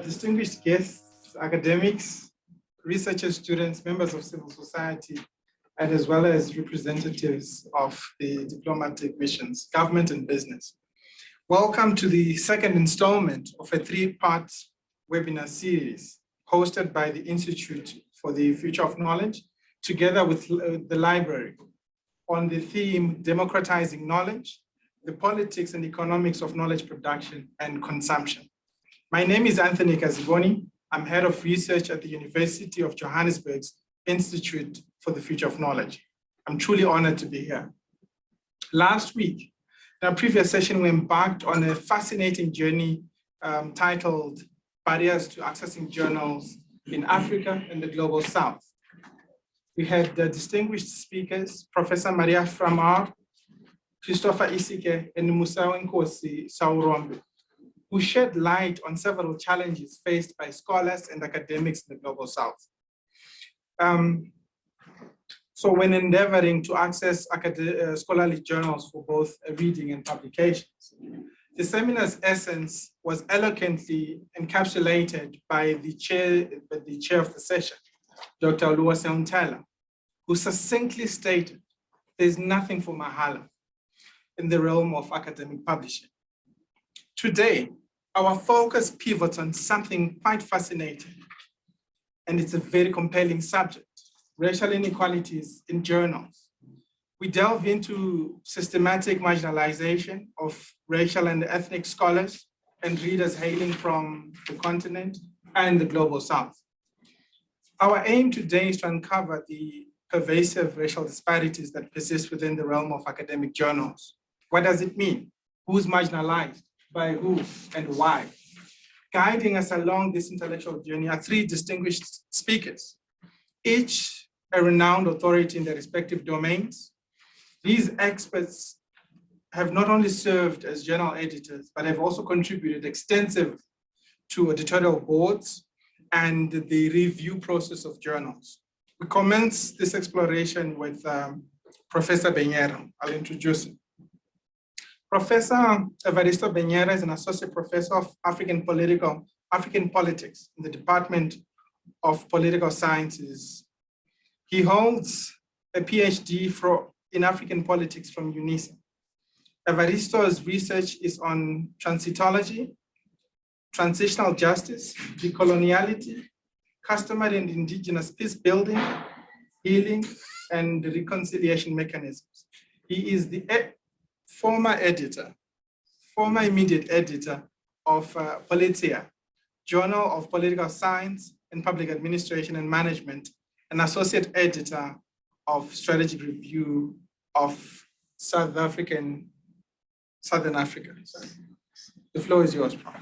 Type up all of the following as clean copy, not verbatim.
distinguished guests, academics, researchers, students, members of civil society, and as well as representatives of the diplomatic missions, government and business. Welcome to the second installment of a three-part webinar series hosted by the Institute for the Future of Knowledge, together with the library, on the theme Democratizing Knowledge, the Politics and Economics of Knowledge Production and Consumption. My name is Anthony Kaziboni. I'm head of research at the University of Johannesburg's Institute for the Future of Knowledge. I'm truly honored to be here. Last week, in our previous session, we embarked on a fascinating journey titled Barriers to Accessing Journals in Africa and the Global South. We had the distinguished speakers, Professor Maria Framar, Christopher Isike, and Musawa Nkosi Saurombe, who shed light on several challenges faced by scholars and academics in the Global South. So when endeavoring to access scholarly journals for both reading and publications, the seminar's essence was eloquently encapsulated by the chair of the session, Dr. Oluwase Untala, who succinctly stated, there's nothing for Mahala in the realm of academic publishing. Today, our focus pivots on something quite fascinating, and it's a very compelling subject: racial inequalities in journals. We delve into systematic marginalization of racial and ethnic scholars and readers hailing from the continent and the Global South. Our aim today is to uncover the pervasive racial disparities that persist within the realm of academic journals. What does it mean? Who's marginalized? By who and why? Guiding us along this intellectual journey are three distinguished speakers, each a renowned authority in their respective domains. These experts have not only served as journal editors, but have also contributed extensively to editorial boards and the review process of journals. We commence this exploration with Professor Benyera. I'll introduce him. Professor Evaristo Benyera is an associate professor of African politics in the Department of Political Sciences. He holds a PhD in African politics from UNISA. Evaristo's research is on transitology, transitional justice, decoloniality, customary and indigenous peace building, healing, and reconciliation mechanisms. He is the former immediate editor of Politia, Journal of Political Science and Public Administration and Management, and associate editor of Strategic Review of Southern Africa. The floor is yours, Prof.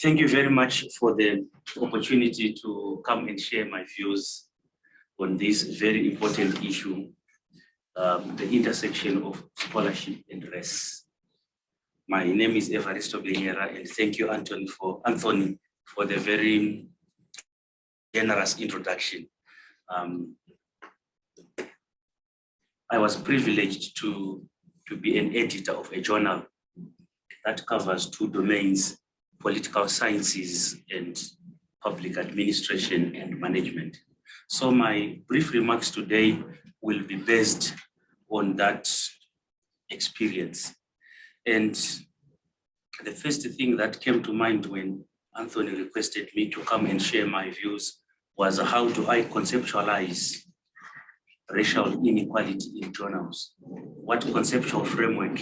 Thank you very much for the opportunity to come and share my views on this very important issue, the intersection of scholarship and race. My name is Evaristo Benyera, and thank you, Anthony, for the very generous introduction. I was privileged to be an editor of a journal that covers two domains: political sciences and public administration and management. So my brief remarks today will be based on that experience. And the first thing that came to mind when Anthony requested me to come and share my views was, how do I conceptualize racial inequality in journals? What conceptual framework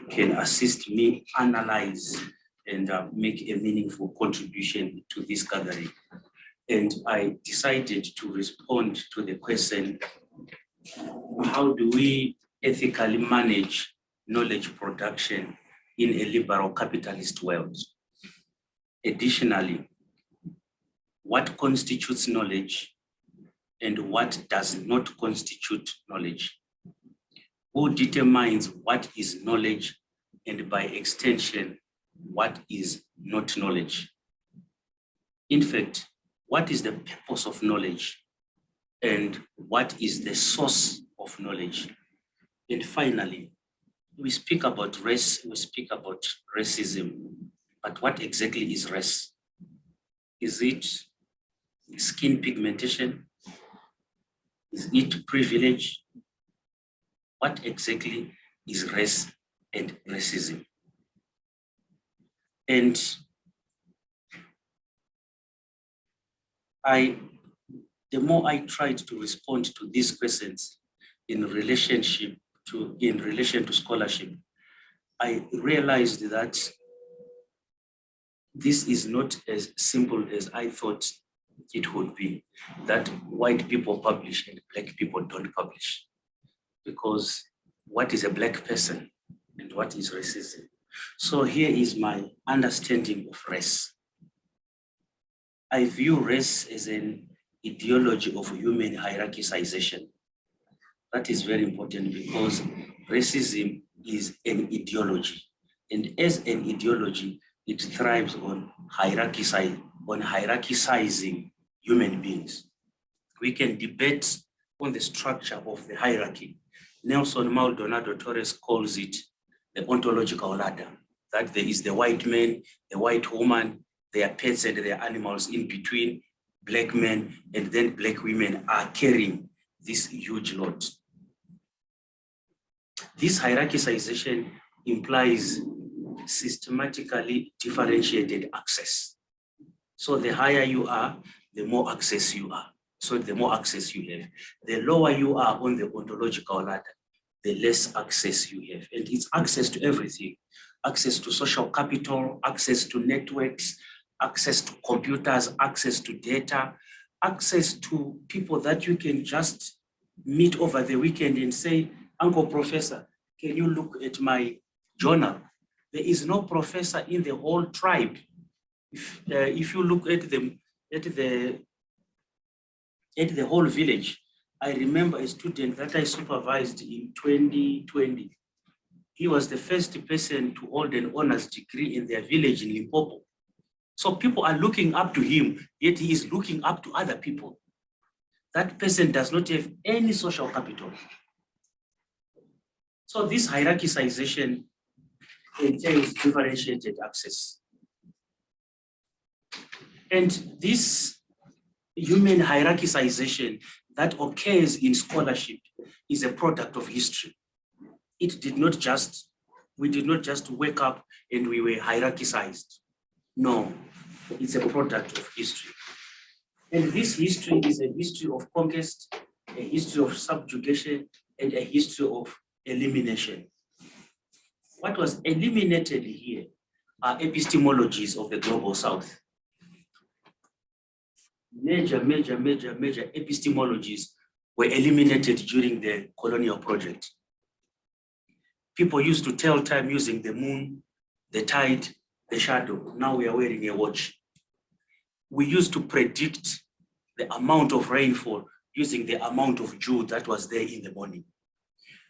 can assist me analyze and make a meaningful contribution to this gathering? And I decided to respond to the question, how do we ethically manage knowledge production in a liberal capitalist world? Additionally, what constitutes knowledge and what does not constitute knowledge? Who determines what is knowledge, and by extension, what is not knowledge? In fact, what is the purpose of knowledge, and what is the source of knowledge? And finally, we speak about race, we speak about racism, but what exactly is race? Is it skin pigmentation? Is it privilege? What exactly is race and racism? And the more I tried to respond to these questions in relation to scholarship, I realized that this is not as simple as I thought it would be, that white people publish and black people don't publish. Because what is a black person and what is racism? So here is my understanding of race. I view race as an ideology of human hierarchization. That is very important because racism is an ideology. And as an ideology, it thrives on hierarchizing human beings. We can debate on the structure of the hierarchy. Nelson Maldonado Torres calls it the ontological ladder, that there is the white man, the white woman, their pets and their animals in between, black men, and then black women are carrying this huge load. This hierarchization implies systematically differentiated access. So the higher you are, the more access you are. So the more access you have. The lower you are on the ontological ladder, the less access you have. And it's access to everything. Access to social capital, access to networks, access to computers, access to data, access to people that you can just meet over the weekend and say, Uncle Professor, can you look at my journal? There is no professor in the whole tribe. If you look at the whole village, I remember a student that I supervised in 2020. He was the first person to hold an honors degree in their village in Limpopo. So people are looking up to him, yet he is looking up to other people. That person does not have any social capital. So this hierarchization entails differentiated access. And this human hierarchization that occurs in scholarship is a product of history. We did not just wake up and we were hierarchized. No, it's a product of history. And this history is a history of conquest, a history of subjugation, and a history of elimination. What was eliminated here are epistemologies of the global south. Major epistemologies were eliminated during the colonial project. People used to tell time using the moon, the tide, the shadow. Now we are wearing a watch. We used to predict the amount of rainfall using the amount of dew that was there in the morning.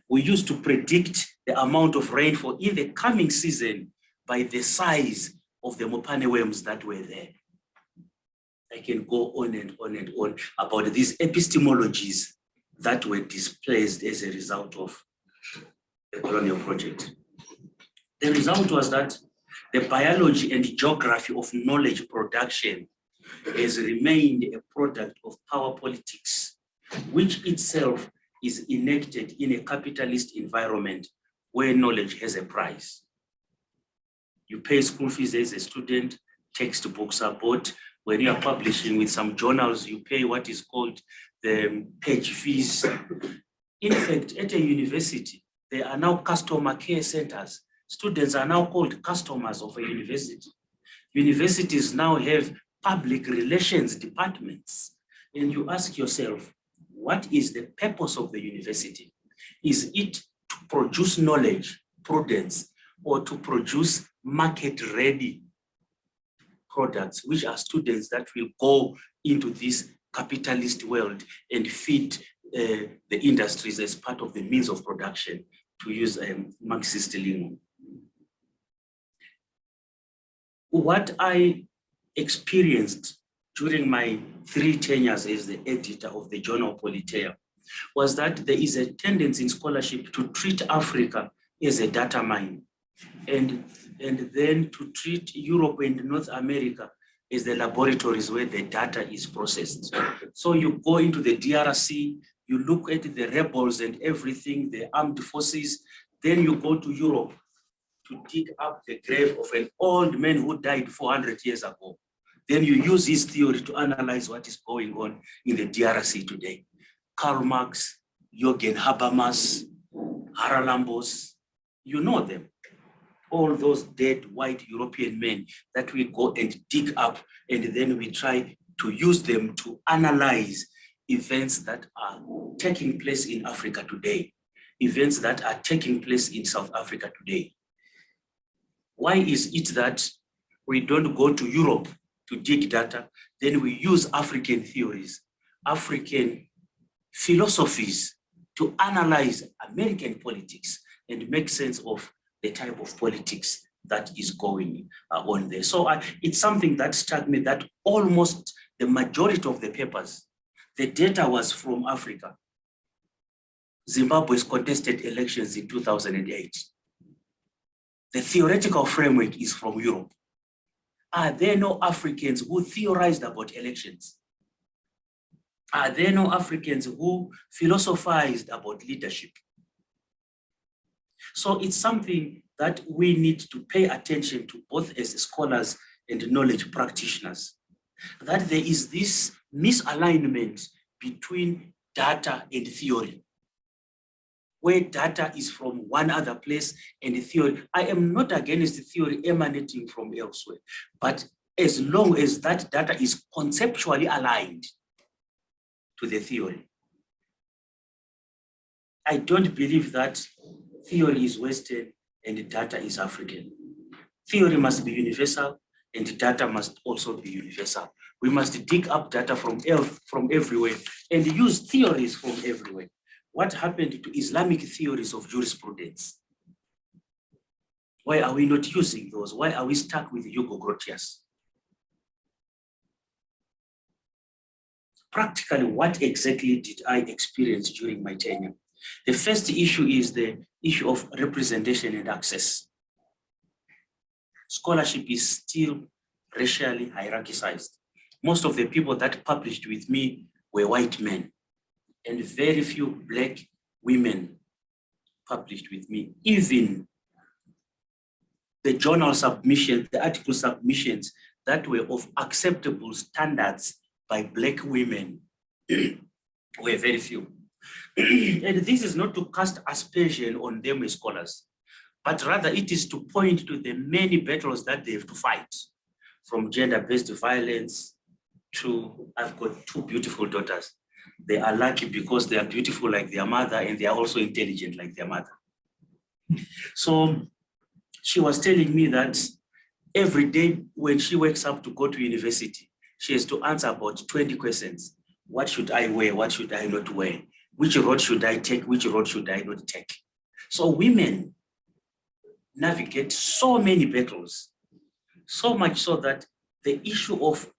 We used to predict the amount of rainfall in the coming season by the size of the mopane worms that were there. I can go on and on and on about these epistemologies that were displaced as a result of the colonial project. The result was that the biology and geography of knowledge production has remained a product of power politics, which itself is enacted in a capitalist environment where knowledge has a price. You pay school fees as a student, textbooks are bought. When you are publishing with some journals, you pay what is called the page fees. In fact, at a university, there are now customer care centers. Students are now called customers of a university. Universities now have public relations departments. And you ask yourself, what is the purpose of the university? Is it to produce knowledge, prudence, or to produce market-ready products, which are students that will go into this capitalist world and feed the industries as part of the means of production, to use Marxist lingo? What I experienced during my 3 tenures as the editor of the journal Politeia was that there is a tendency in scholarship to treat Africa as a data mine, and then to treat Europe and North America as the laboratories where the data is processed. So you go into the DRC, you look at the rebels and everything, the armed forces, then you go to Europe to dig up the grave of an old man who died 400 years ago. Then you use his theory to analyze what is going on in the DRC today. Karl Marx, Jürgen Habermas, Haralambos, you know them. All those dead white European men that we go and dig up, and then we try to use them to analyze events that are taking place in Africa today, events that are taking place in South Africa today. Why is it that we don't go to Europe to dig data, then we use African theories, African philosophies to analyze American politics and make sense of the type of politics that is going on there. So it's something that struck me that almost the majority of the papers, the data was from Africa. Zimbabwe's contested elections in 2008. The theoretical framework is from Europe. Are there no Africans who theorized about elections? Are there no Africans who philosophized about leadership? So it's something that we need to pay attention to, both as scholars and knowledge practitioners, that there is this misalignment between data and theory, where data is from one other place and the theory. I am not against the theory emanating from elsewhere, but as long as that data is conceptually aligned to the theory. I don't believe that theory is Western and data is African. Theory must be universal and data must also be universal. We must dig up data from everywhere and use theories from everywhere. What happened to Islamic theories of jurisprudence? Why are we not using those? Why are we stuck with Hugo Grotius? Practically, what exactly did I experience during my tenure? The first issue is the issue of representation and access. Scholarship is still racially hierarchized. Most of the people that published with me were white men, and very few Black women published with me. Even the journal submissions, the article submissions that were of acceptable standards by Black women were very few. And this is not to cast aspersion on them as scholars, but rather it is to point to the many battles that they have to fight, from gender-based violence to, I've got two beautiful daughters. They are lucky because they are beautiful like their mother, and they are also intelligent like their mother. So she was telling me that every day when she wakes up to go to university, she has to answer about 20 questions. What should I wear? What should I not wear? Which road should I take? Which road should I not take? So women navigate so many battles, so much so that the issue of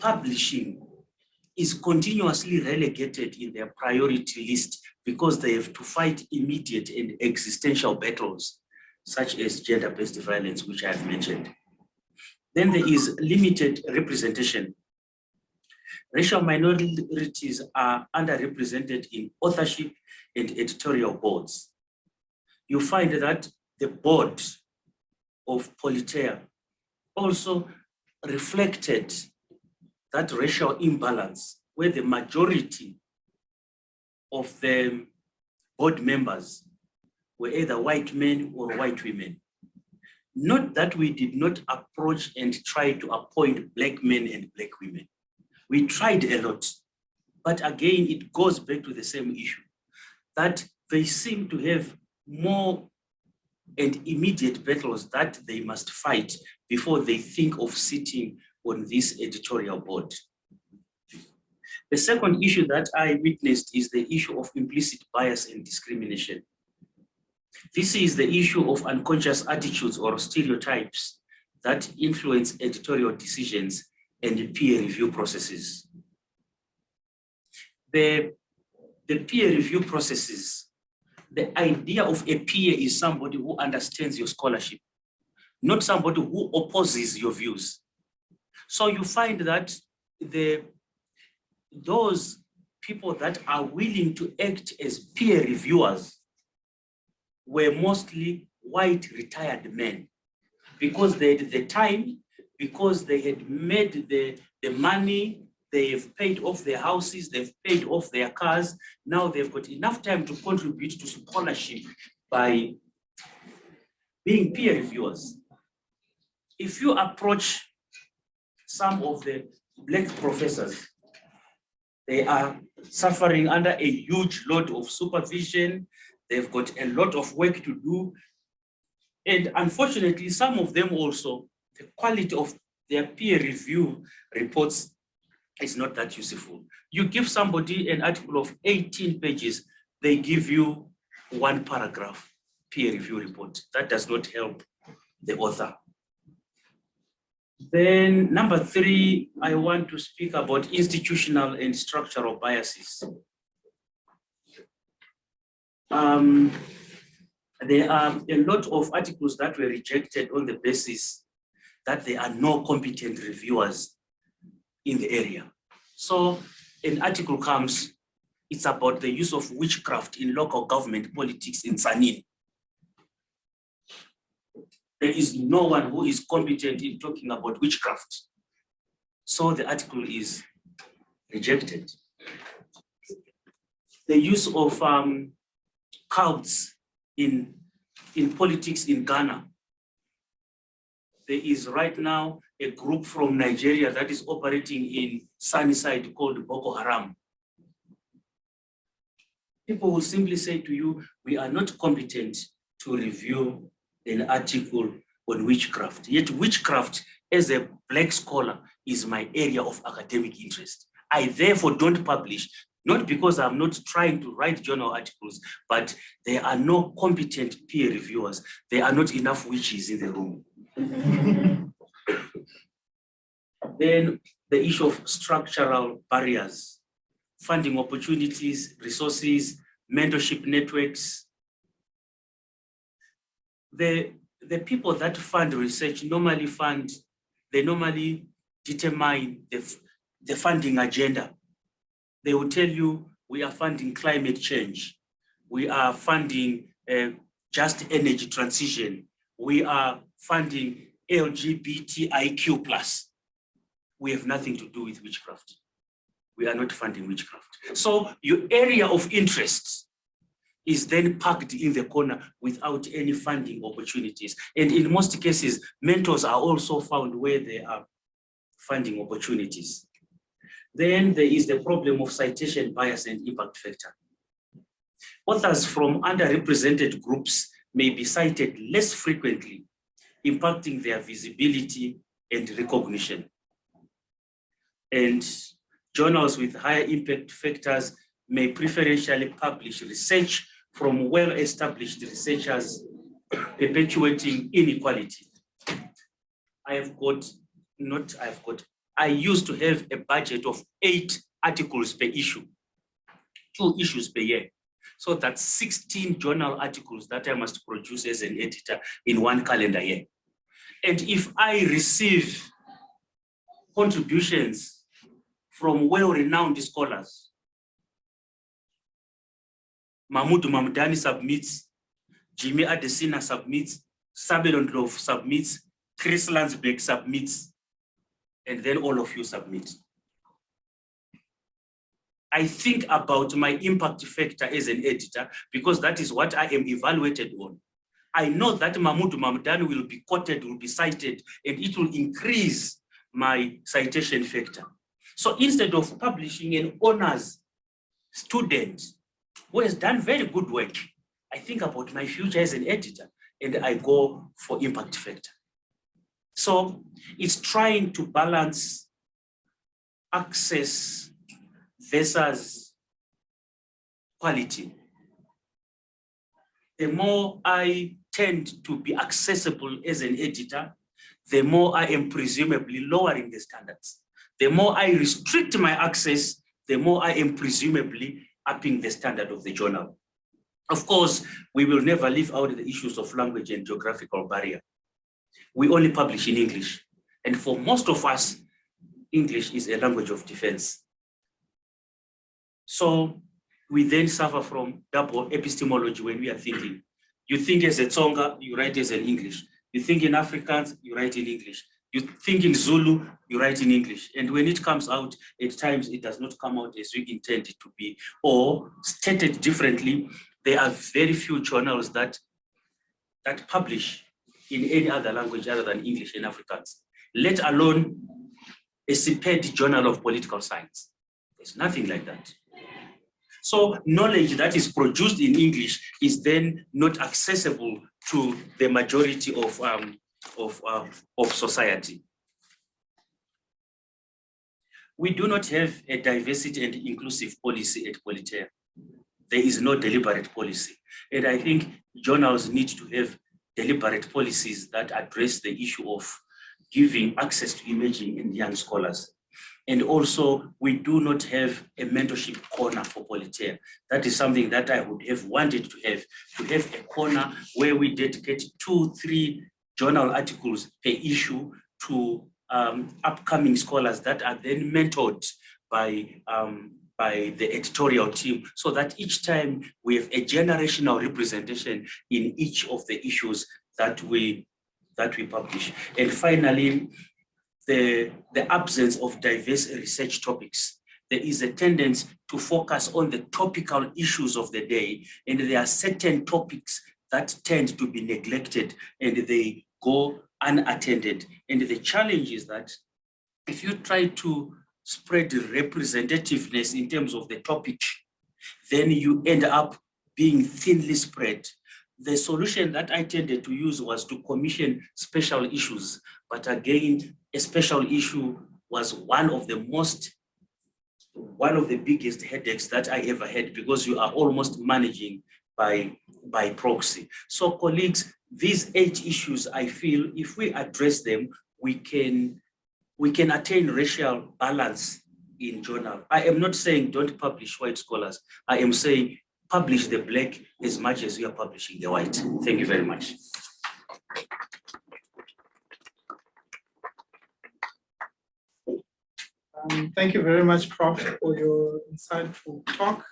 publishing is continuously relegated in their priority list because they have to fight immediate and existential battles, such as gender-based violence, which I have mentioned. Then there is limited representation. Racial minorities are underrepresented in authorship and editorial boards. You find that the board of Politeia also reflected that racial imbalance, where the majority of the board members were either white men or white women. Not that we did not approach and try to appoint Black men and Black women. We tried a lot, but again, it goes back to the same issue, that they seem to have more and immediate battles that they must fight before they think of sitting on this editorial board. The second issue that I witnessed is the issue of implicit bias and discrimination. This is the issue of unconscious attitudes or stereotypes that influence editorial decisions and peer review processes. The peer review processes, the idea of a peer is somebody who understands your scholarship, not somebody who opposes your views. So you find that those people that are willing to act as peer reviewers were mostly white retired men, because they had the time, because they had made the money, they've paid off their houses, they've paid off their cars. Now they've got enough time to contribute to scholarship by being peer reviewers. If you approach some of the Black professors, they are suffering under a huge load of supervision. They've got a lot of work to do. And unfortunately, some of them also, the quality of their peer review reports is not that useful. You give somebody an article of 18 pages, they give you 1 paragraph peer review report. That does not help the author. Then number 3, I want to speak about institutional and structural biases. There are a lot of articles that were rejected on the basis that there are no competent reviewers in the area. So an article comes, it's about the use of witchcraft in local government politics in Tzaneen. There is no one who is competent in talking about witchcraft. So the article is rejected. The use of cults in politics in Ghana. There is right now a group from Nigeria that is operating in Sunnyside called Boko Haram. People will simply say to you, we are not competent to review an article on witchcraft. Yet witchcraft, as a Black scholar, is my area of academic interest. I therefore don't publish, not because I'm not trying to write journal articles, but there are no competent peer reviewers. There are not enough witches in the room. Then the issue of structural barriers, funding opportunities, resources, mentorship networks. The people that fund research normally determine the funding agenda. They will tell you, we are funding climate change. We are funding just energy transition. We are funding LGBTIQ+. We have nothing to do with witchcraft. We are not funding witchcraft. So your area of interest is then packed in the corner without any funding opportunities. And in most cases, mentors are also found where there are funding opportunities. Then there is the problem of citation bias and impact factor. Authors from underrepresented groups may be cited less frequently, impacting their visibility and recognition. And journals with higher impact factors may preferentially publish research from well-established researchers, perpetuating inequality. I used to have a budget of 8 articles per issue, 2 issues per year. So that's 16 journal articles that I must produce as an editor in 1 calendar year. And if I receive contributions from well-renowned scholars, Mahmoud Mamdani submits, Jimmy Adesina submits, Sabelon Love submits, Chris Landsberg submits, and then all of you submit. I think about my impact factor as an editor because that is what I am evaluated on. I know that Mahmoud Mamdani will be quoted, will be cited, and it will increase my citation factor. So instead of publishing an honors student who has done very good work, I think about my future as an editor and I go for impact factor. So it's trying to balance access versus quality. The more I tend to be accessible as an editor, the more I am presumably lowering the standards. The more I restrict my access, the more I am presumably upping the standard of the journal. Of course, we will never leave out the issues of language and geographical barrier. We only publish in English. And for most of us, English is a language of defense. So we then suffer from double epistemology when we are thinking. You think as a Tsonga, you write as an English. You think in Afrikaans, you write in English. You think in Zulu, you write in English. And when it comes out, at times it does not come out as we intend it to be. Or stated differently, there are very few journals that publish in any other language other than English and Afrikaans, let alone a CPED journal of political science. There's nothing like that. So knowledge that is produced in English is then not accessible to the majority of society. We do not have a diversity and inclusive policy at Politeia. There is no deliberate policy. And I think journals need to have deliberate policies that address the issue of giving access to imaging in young scholars. And also, we do not have a mentorship corner for Politeia. That is something that I would have wanted to have a corner where we dedicate 2-3 journal articles per issue to upcoming scholars that are then mentored by the editorial team, so that each time we have a generational representation in each of the issues that we publish. And finally, the absence of diverse research topics. There is a tendency to focus on the topical issues of the day, and there are certain topics that tend to be neglected and they go unattended. And the challenge is that if you try to spread representativeness in terms of the topic, then you end up being thinly spread. The solution that I tended to use was to commission special issues. But again, a special issue was one of the biggest headaches that I ever had, because you are almost managing by proxy. So colleagues, these 8 issues, I feel if we address them, we can attain racial balance in journal. I am not saying don't publish white scholars. I am saying publish the black as much as you are publishing the white. Thank you very much. Thank you very much, Prof, for your insightful talk.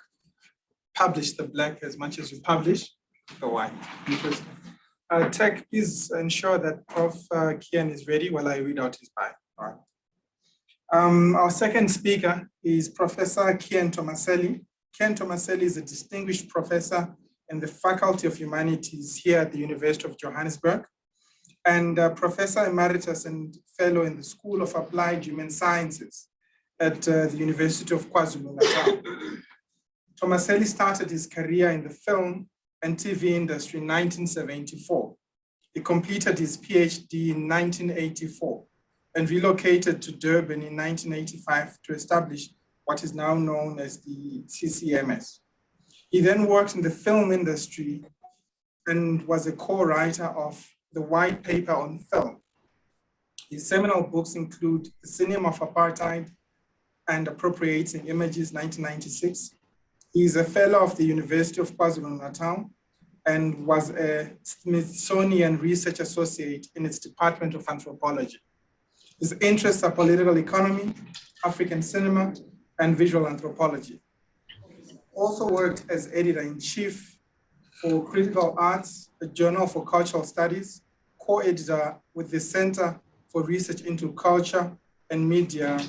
Publish the black as much as you publish the white. Interesting. Tech, please ensure that Prof. Kian is ready while I read out his bio. All right. Our second speaker is Professor Kian Tomaselli. Kian Tomaselli is a distinguished professor in the Faculty of Humanities here at the University of Johannesburg, and Professor Emeritus and Fellow in the School of Applied Human Sciences at the University of KwaZulu-Natal. Tomaselli started his career in the film and TV industry in 1974. He completed his PhD in 1984 and relocated to Durban in 1985 to establish what is now known as the CCMS. He then worked in the film industry and was a co-writer of the White Paper on Film. His seminal books include The Cinema of Apartheid and Appropriating Images, 1996. He is a fellow of the University of KwaZulu-Natal and was a Smithsonian Research Associate in its Department of Anthropology. His interests are political economy, African cinema, and visual anthropology. Also worked as editor-in-chief for Critical Arts, a journal for cultural studies, co-editor with the Center for Research into Culture and Media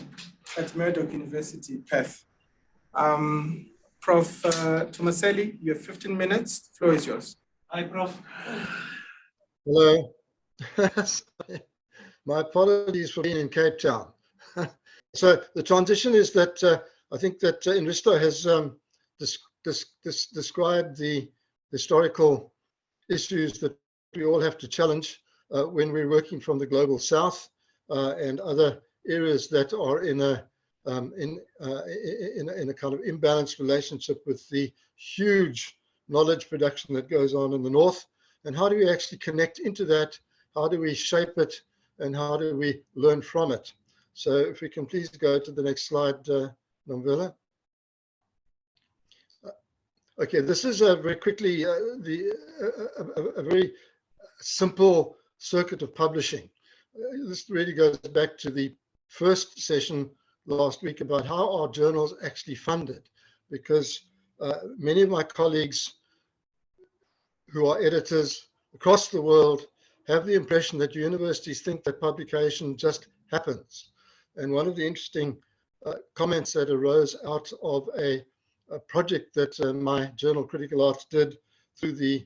at Murdoch University, Perth. Prof. Tomaselli, you have 15 minutes. The floor is yours. Hi, Prof. Hello. My apologies for being in Cape Town. So the transition is that I think that Enristo has described the historical issues that we all have to challenge when we're working from the global south and other areas that are in a kind of imbalanced relationship with the huge knowledge production that goes on in the north. And how do we actually connect into that? How do we shape it? And how do we learn from it? So if we can please go to the next slide, Nomvela. Okay, this is very quickly a very simple circuit of publishing. This really goes back to the first session last week about how are journals actually funded, because many of my colleagues who are editors across the world have the impression that universities think that publication just happens. And one of the interesting comments that arose out of a project that my journal Critical Arts did through the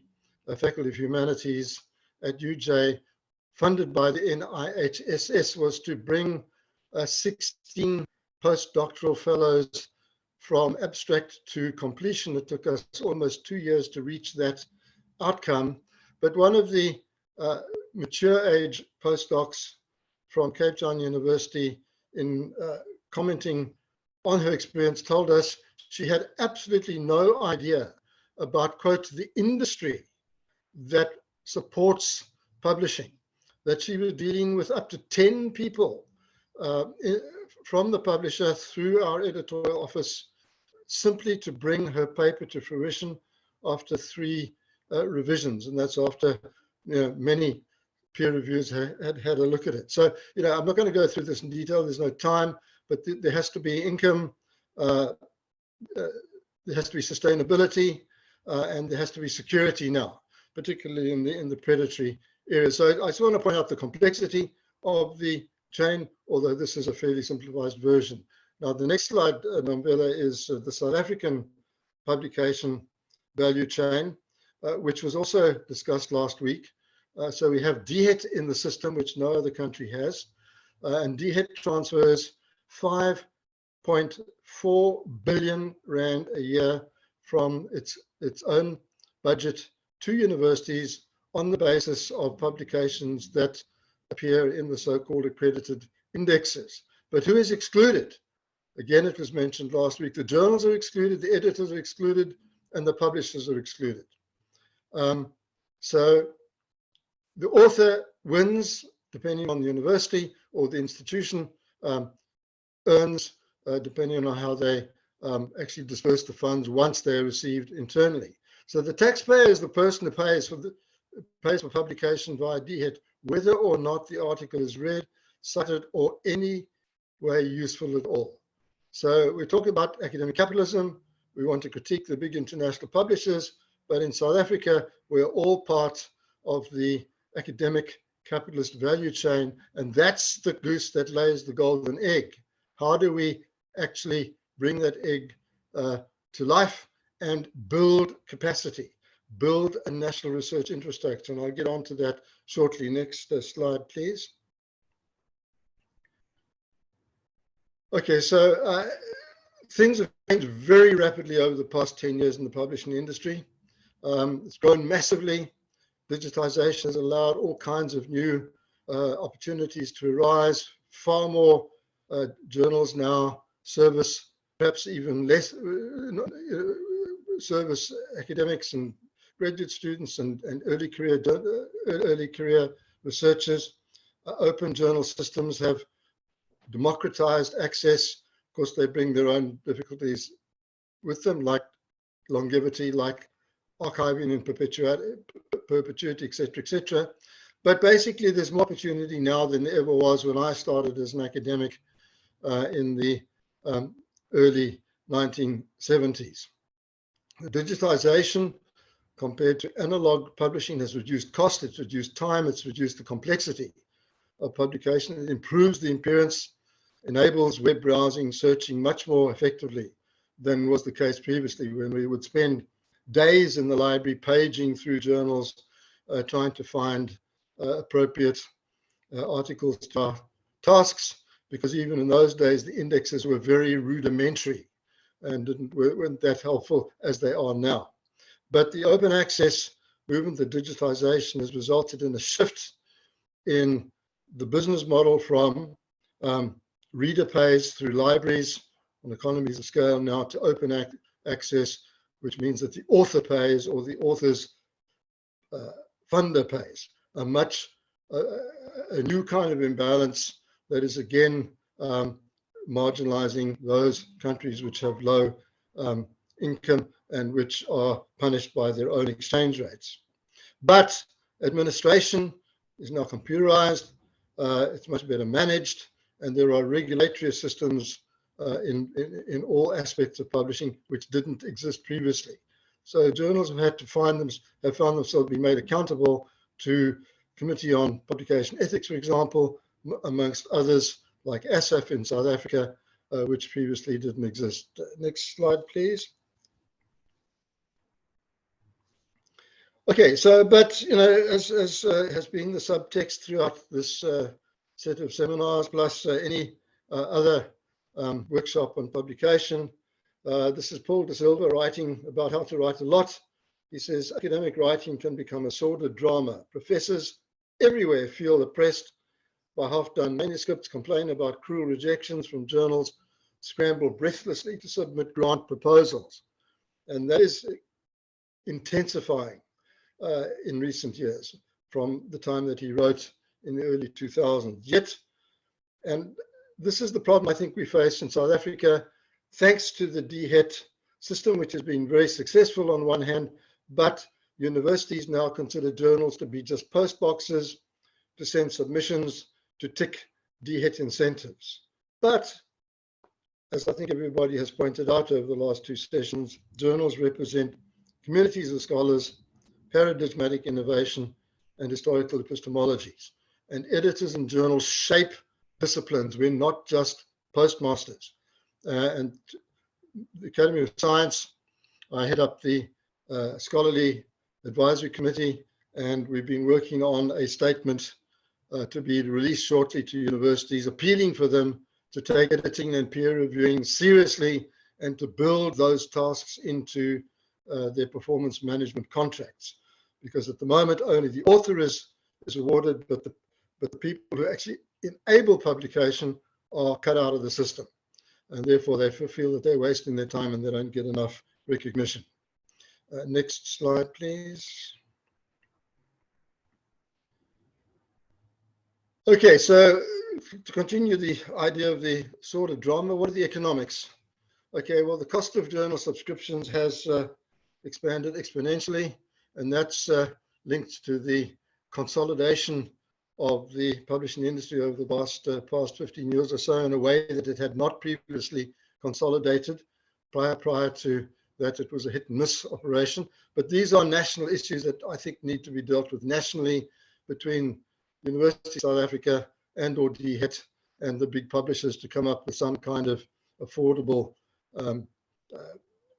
Faculty of Humanities at UJ, funded by the NIHSS, was to bring 16 postdoctoral fellows from abstract to completion. It took us almost 2 years to reach that outcome. But one of the mature age postdocs from Cape Town University, in commenting on her experience, told us she had absolutely no idea about, quote, the industry that supports publishing, that she was dealing with up to 10 people from the publisher through our editorial office simply to bring her paper to fruition after 3 revisions. And that's after many peer reviews had a look at it. So, I'm not going to go through this in detail. There's no time, but there has to be income, there has to be sustainability, and there has to be security now, particularly in the predatory area. So I just want to point out the complexity of the chain, although this is a fairly simplified version. Now, the next slide, Nombela, is the South African publication value chain, which was also discussed last week. So we have DHET in the system, which no other country has, and DHET transfers 5.4 billion rand a year from its own budget to universities on the basis of publications that appear in the so-called accredited indexes. But who is excluded? Again, it was mentioned last week. The journals are excluded, the editors are excluded, and the publishers are excluded. So the author wins, depending on the university or the institution, earns, depending on how they actually disperse the funds once they're received internally. So the taxpayer is the person who pays for publication via DHET, whether or not the article is read, cited, or any way useful at all. So we're talking about academic capitalism. We want to critique the big international publishers, but in South Africa, we're all part of the academic capitalist value chain, and that's the goose that lays the golden egg. How do we actually bring that egg to life and build capacity, build a national research infrastructure? And I'll get on to that shortly. Next slide, please. Okay, so things have changed very rapidly over the past 10 years in the publishing industry. It's grown massively. Digitization has allowed all kinds of new opportunities to arise. Far more journals now service, perhaps even less, service academics and graduate students and early career researchers. Open journal systems have democratized access. Of course, they bring their own difficulties with them, like longevity, like archiving and perpetuity, etc. But basically, there's more opportunity now than there ever was when I started as an academic in the early 1970s. The digitization compared to analog publishing has reduced cost, it's reduced time, it's reduced the complexity of publication. It improves the appearance, enables web browsing, searching much more effectively than was the case previously, when we would spend days in the library paging through journals, trying to find appropriate articles to our tasks, because even in those days, the indexes were very rudimentary and weren't that helpful as they are now. But the open access movement, the digitization, has resulted in a shift in the business model from reader pays through libraries on economies of scale now to open access, which means that the author pays or the author's funder pays. A new kind of imbalance that is again marginalizing those countries which have low income and which are punished by their own exchange rates. But administration is now computerized, it's much better managed, and there are regulatory systems in all aspects of publishing which didn't exist previously. So journals have found themselves being made accountable to Committee on Publication Ethics, for example, amongst others like ASAF in South Africa, which previously didn't exist. Next slide, please. Okay, so, but, you know, as has been the subtext throughout this set of seminars, plus any other workshop on publication, this is Paul De Silva writing about how to write a lot. He says, academic writing can become a sordid drama. Professors everywhere feel oppressed by half-done manuscripts, complain about cruel rejections from journals, scramble breathlessly to submit grant proposals. And that is intensifying in recent years from the time that he wrote in the early 2000s. Yet, and this is the problem I think we face in South Africa, thanks to the DHET system, which has been very successful on one hand, but universities now consider journals to be just post boxes to send submissions to tick DHET incentives. But as I think everybody has pointed out over the last two sessions, journals represent communities of scholars, paradigmatic innovation, and historical epistemologies. And editors and journals shape disciplines. We're not just postmasters. And the Academy of Science, I head up the Scholarly Advisory Committee, and we've been working on a statement to be released shortly to universities, appealing for them to take editing and peer reviewing seriously and to build those tasks into their performance management contracts. Because at the moment, only the author is awarded, but the people who actually enable publication are cut out of the system. And therefore, they feel that they're wasting their time and they don't get enough recognition. Next slide, please. Okay, so to continue the idea of the sort of drama, what are the economics? Okay, well, the cost of journal subscriptions has expanded exponentially, and that's linked to the consolidation of the publishing industry over the past 15 years or so in a way that it had not previously consolidated. Prior to that, it was a hit and miss operation. But these are national issues that I think need to be dealt with nationally between University of South Africa and or DHET and the big publishers to come up with some kind of affordable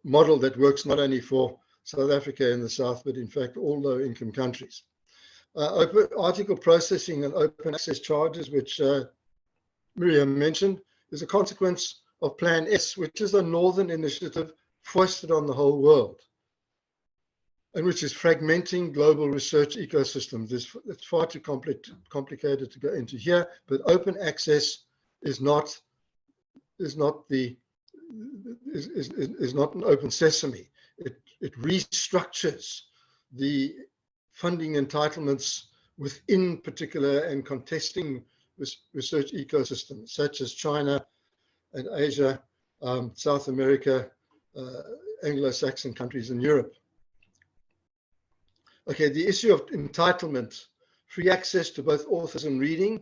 model that works not only for South Africa in the South, but in fact all low-income countries. Open article processing and open access charges, which Miriam mentioned, is a consequence of Plan S, which is a northern initiative foisted on the whole world, and which is fragmenting global research ecosystems. It's far too complicated to go into here, but open access is not an open sesame. It restructures the funding entitlements within particular and contesting research ecosystems, such as China and Asia, South America, Anglo-Saxon countries in Europe. Okay, the issue of entitlement, free access to both authors and reading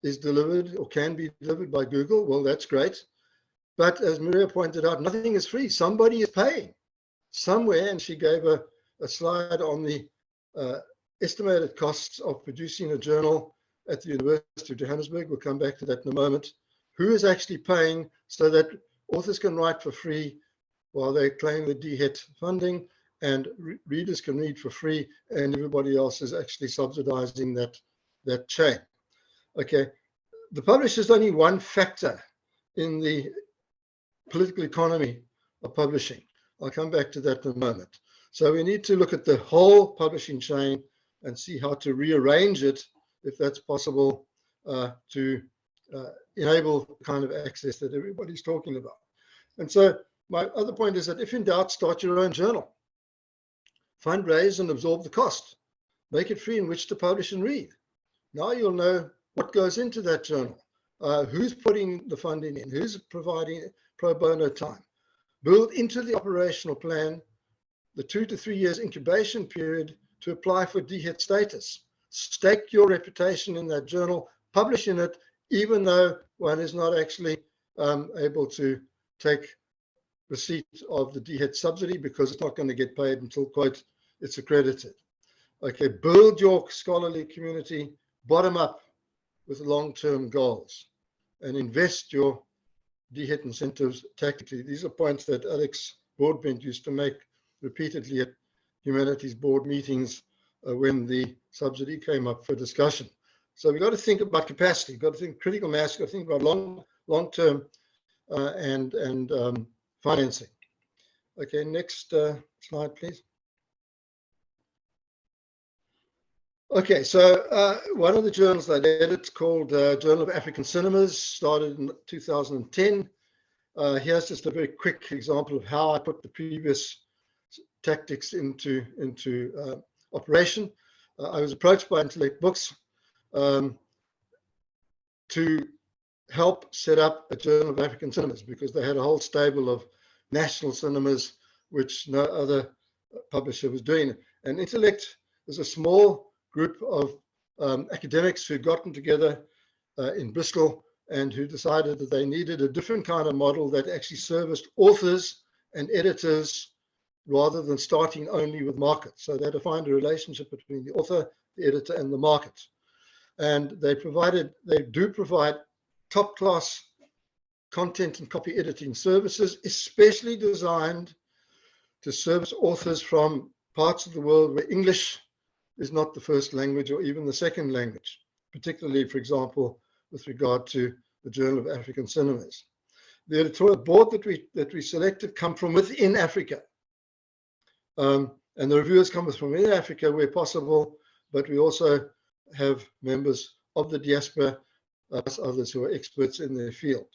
is delivered or can be delivered by Google. Well, that's great. But as Maria pointed out, nothing is free. Somebody is paying somewhere, and she gave a slide on the estimated costs of producing a journal at the University of Johannesburg. We'll come back to that in a moment. Who is actually paying so that authors can write for free while they claim the DHET funding, and readers can read for free, and everybody else is actually subsidizing that chain. Okay, the publisher is only one factor in the political economy of publishing. I'll come back to that in a moment. So we need to look at the whole publishing chain and see how to rearrange it, if that's possible, to enable the kind of access that everybody's talking about. And so my other point is that if in doubt, start your own journal. Fundraise and absorb the cost. Make it free in which to publish and read. Now you'll know what goes into that journal, who's putting the funding in, who's providing pro bono time, build into the operational plan the 2 to 3 years incubation period to apply for DHET status. Stake your reputation in that journal, publish in it, even though one is not actually able to take receipt of the DHET subsidy because it's not going to get paid until, quote, it's accredited. Okay, build your scholarly community bottom up with long-term goals and invest your DHET incentives tactically. These are points that Alex Broadbent used to make repeatedly at humanities board meetings when the subsidy came up for discussion. So we've got to think about capacity, we've got to think critical mass, we've got to think about long-term and financing. Okay, next slide, please. Okay, so one of the journals I edit called Journal of African Cinemas started in 2010. Here's just a very quick example of how I put the previous tactics into operation. I was approached by Intellect Books to help set up a Journal of African Cinemas because they had a whole stable of national cinemas which no other publisher was doing. And Intellect is a small group of academics who'd gotten together in Bristol and who decided that they needed a different kind of model that actually serviced authors and editors rather than starting only with markets. So they had to find a relationship between the author, the editor, and the market. And they do provide top-class content and copy editing services, especially designed to service authors from parts of the world where English is not the first language or even the second language, particularly, for example, with regard to the Journal of African Cinemas. The editorial board that we selected come from within Africa. And the reviewers come from within Africa where possible, but we also have members of the diaspora, plus others who are experts in their field.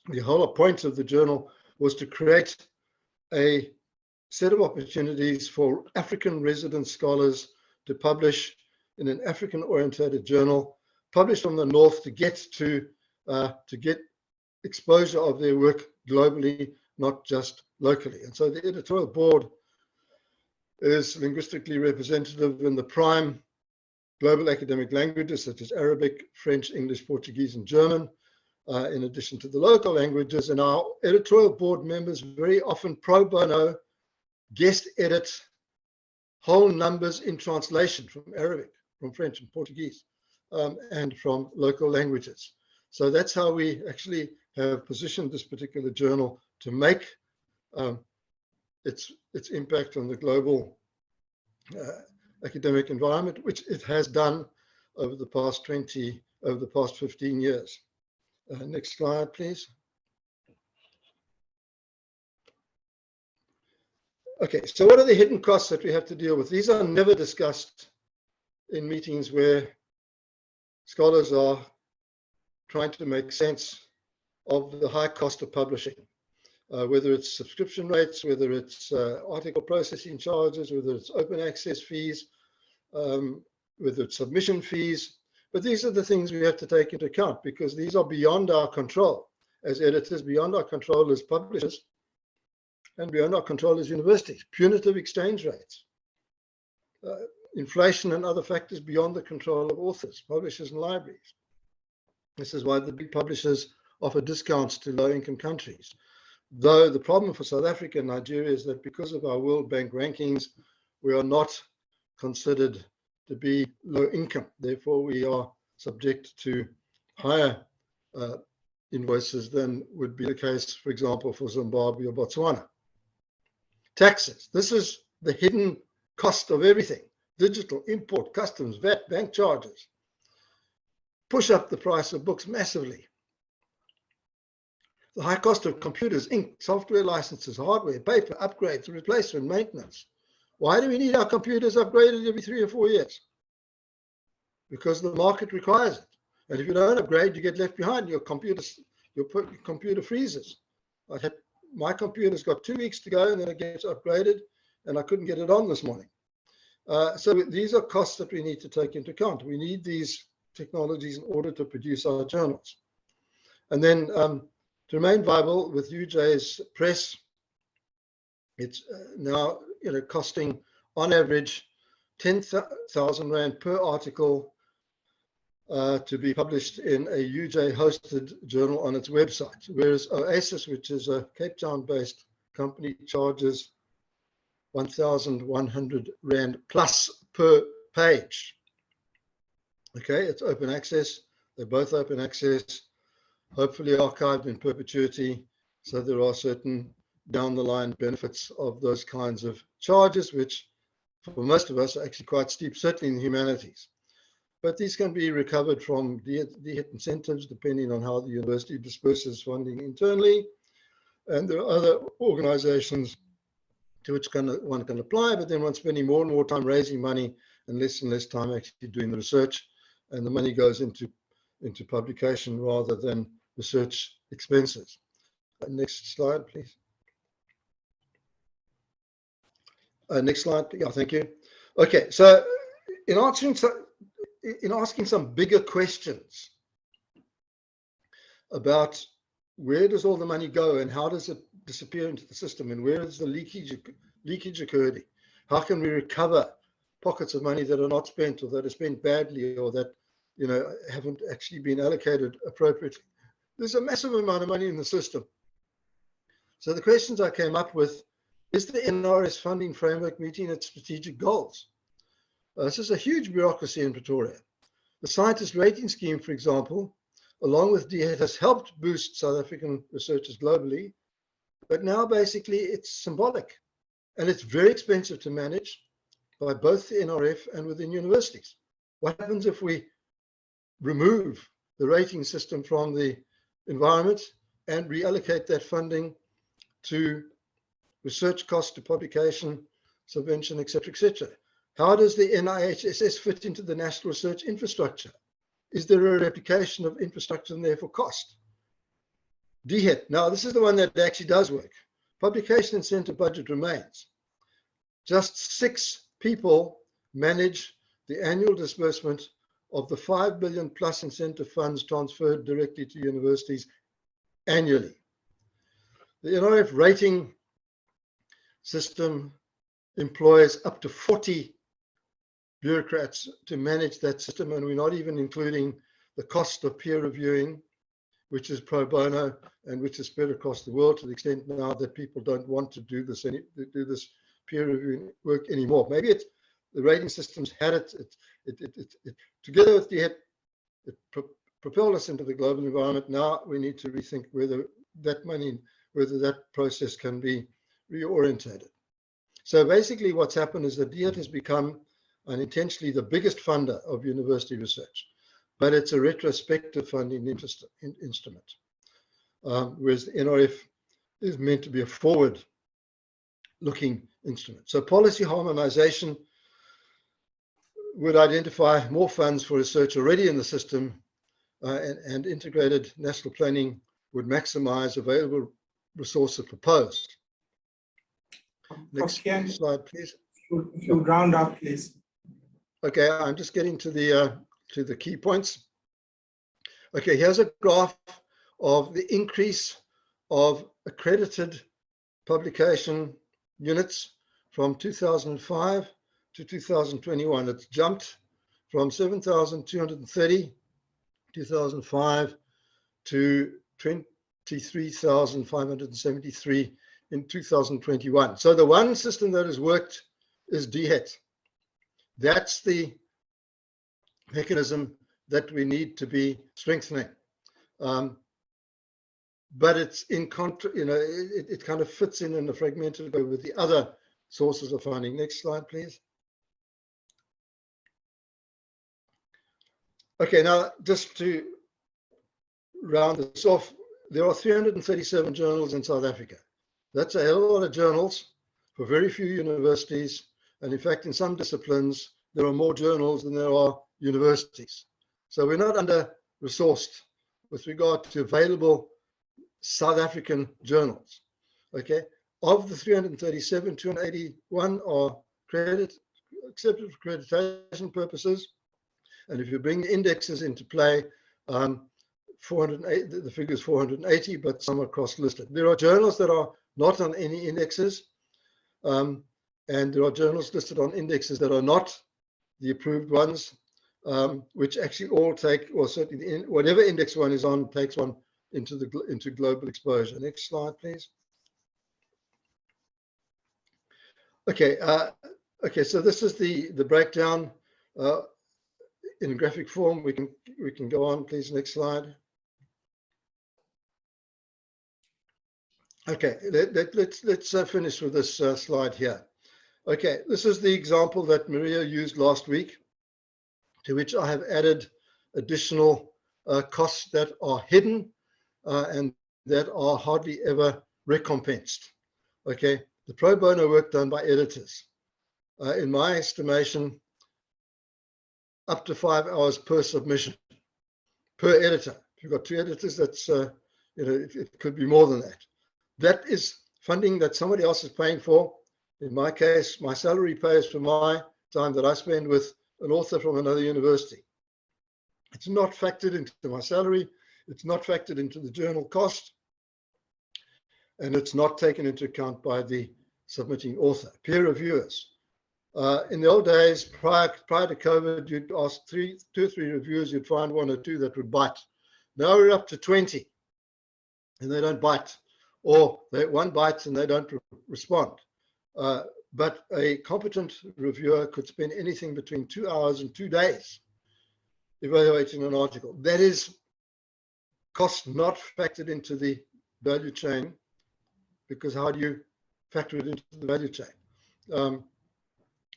The whole point of the journal was to create a set of opportunities for African resident scholars to publish in an African-oriented journal, published from the north to get exposure of their work globally, not just locally. And so the editorial board is linguistically representative in the prime global academic languages such as Arabic, French, English, Portuguese, and German, in addition to the local languages. And our editorial board members very often pro bono guest edit whole numbers in translation from Arabic, from French and Portuguese, and from local languages. So that's how we actually have positioned this particular journal to make its impact on the global academic environment, which it has done over the past 15 years. Next slide, please. Okay, so what are the hidden costs that we have to deal with? These are never discussed in meetings where scholars are trying to make sense of the high cost of publishing, whether it's subscription rates, whether it's article processing charges, whether it's open access fees, whether it's submission fees. But these are the things we have to take into account because these are beyond our control as editors, beyond our control as publishers, and beyond our control as universities. Punitive exchange rates, inflation and other factors beyond the control of authors, publishers, and libraries. This is why the big publishers offer discounts to low-income countries. Though the problem for South Africa and Nigeria is that because of our World Bank rankings, we are not considered to be low income. Therefore, we are subject to higher invoices than would be the case, for example, for Zimbabwe or Botswana. Taxes. This is the hidden cost of everything. Digital, import, customs, VAT, bank charges. Push up the price of books massively. The high cost of computers, ink, software licenses, hardware, paper, upgrades, replacement, maintenance. Why do we need our computers upgraded every 3 or 4 years? Because the market requires it. And if you don't upgrade, you get left behind. Your computer freezes. My computer's got 2 weeks to go and then it gets upgraded and I couldn't get it on this morning. So these are costs that we need to take into account. We need these technologies in order to produce our journals. And then To remain viable with UJ's press, it's now costing on average 10,000 Rand per article to be published in a UJ-hosted journal on its website, whereas Oasis, which is a Cape Town-based company, charges 1,100 Rand plus per page. Okay, it's open access. They're both open access, hopefully archived in perpetuity. So there are certain down the line benefits of those kinds of charges, which for most of us are actually quite steep, certainly in the humanities. But these can be recovered from DHET incentives, depending on how the university disperses funding internally. And there are other organizations to which one can apply, but then one's spending more and more time raising money and less time actually doing the research. And the money goes into publication rather than research expenses. Next slide, please. Next slide. Yeah, thank you. Okay, so in asking some bigger questions about where does all the money go and how does it disappear into the system and where is the leakage occurring? How can we recover pockets of money that are not spent or that are spent badly or that haven't actually been allocated appropriately? There's a massive amount of money in the system. So the questions I came up with: is the NRS funding framework meeting its strategic goals? This is a huge bureaucracy in Pretoria. The scientist rating scheme, for example, along with DHET, has helped boost South African researchers globally, but now basically it's symbolic and it's very expensive to manage by both the NRF and within universities. What happens if we remove the rating system from the environment and reallocate that funding to research costs, to publication, subvention, etc., etc.? How does the NIHSS fit into the national research infrastructure? Is there a replication of infrastructure and therefore cost? DHET, now this is the one that actually does work. Publication incentive budget remains. Just 6 people manage the annual disbursement of the 5 billion plus incentive funds transferred directly to universities annually. The NRF rating system employs up to 40 bureaucrats to manage that system, and we're not even including the cost of peer reviewing, which is pro bono and which is spread across the world to the extent now that people don't want to do this peer reviewing work anymore. Maybe it's the rating systems had it together with DHET, it propelled us into the global environment. Now we need to rethink whether that process can be reorientated. So basically what's happened is that DHET has become unintentionally the biggest funder of university research, but it's a retrospective funding instrument, whereas the NRF is meant to be a forward-looking instrument. So policy harmonization would identify more funds for research already in the system, and integrated national planning would maximize available resources proposed. Next slide, please. If you round up, please. Okay, I'm just getting to the key points. Okay, here's a graph of the increase of accredited publication units from 2005 to 2021. It's jumped from 7,230 2005 to 23,573 in 2021. So the one system that has worked is DHET. That's the mechanism that we need to be strengthening. But it's in it kind of fits in a fragmented way with the other sources of funding. Next slide, please. Okay, now just to round this off, there are 337 journals in South Africa. That's a hell of a lot of journals for very few universities. And in fact, in some disciplines, there are more journals than there are universities. So we're not under-resourced with regard to available South African journals. Okay, of the 337, 281 are accepted for accreditation purposes. And if you bring the indexes into play, 408, the figure is 480, but some are cross-listed. There are journals that are not on any indexes, and there are journals listed on indexes that are not the approved ones, which actually all take, or certainly whatever index one is on, takes one into global exposure. Next slide, please. Okay, okay. So this is the breakdown in graphic form. We can go on, please. Next slide. Okay, let's finish with this slide here. Okay, this is the example that Maria used last week, to which I have added additional costs that are hidden and that are hardly ever recompensed. Okay, the pro bono work done by editors, in my estimation, up to 5 hours per submission, per editor. If you've got 2 editors, that's it could be more than that. That is funding that somebody else is paying for. In my case, my salary pays for my time that I spend with an author from another university. It's not factored into my salary. It's not factored into the journal cost. And it's not taken into account by the submitting author. Peer reviewers. In the old days, prior to COVID, you'd ask 2 or 3 reviewers, you'd find 1 or 2 that would bite. Now we're up to 20 and they don't bite, or one bites and they don't respond. But a competent reviewer could spend anything between 2 hours and 2 days evaluating an article. That is cost not factored into the value chain, because how do you factor it into the value chain?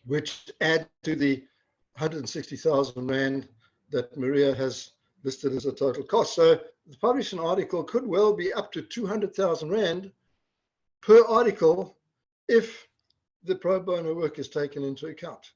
Which add to the 160,000 Rand that Maria has listed as a total cost. So the published an article could well be up to 200,000 Rand per article if the pro bono work is taken into account.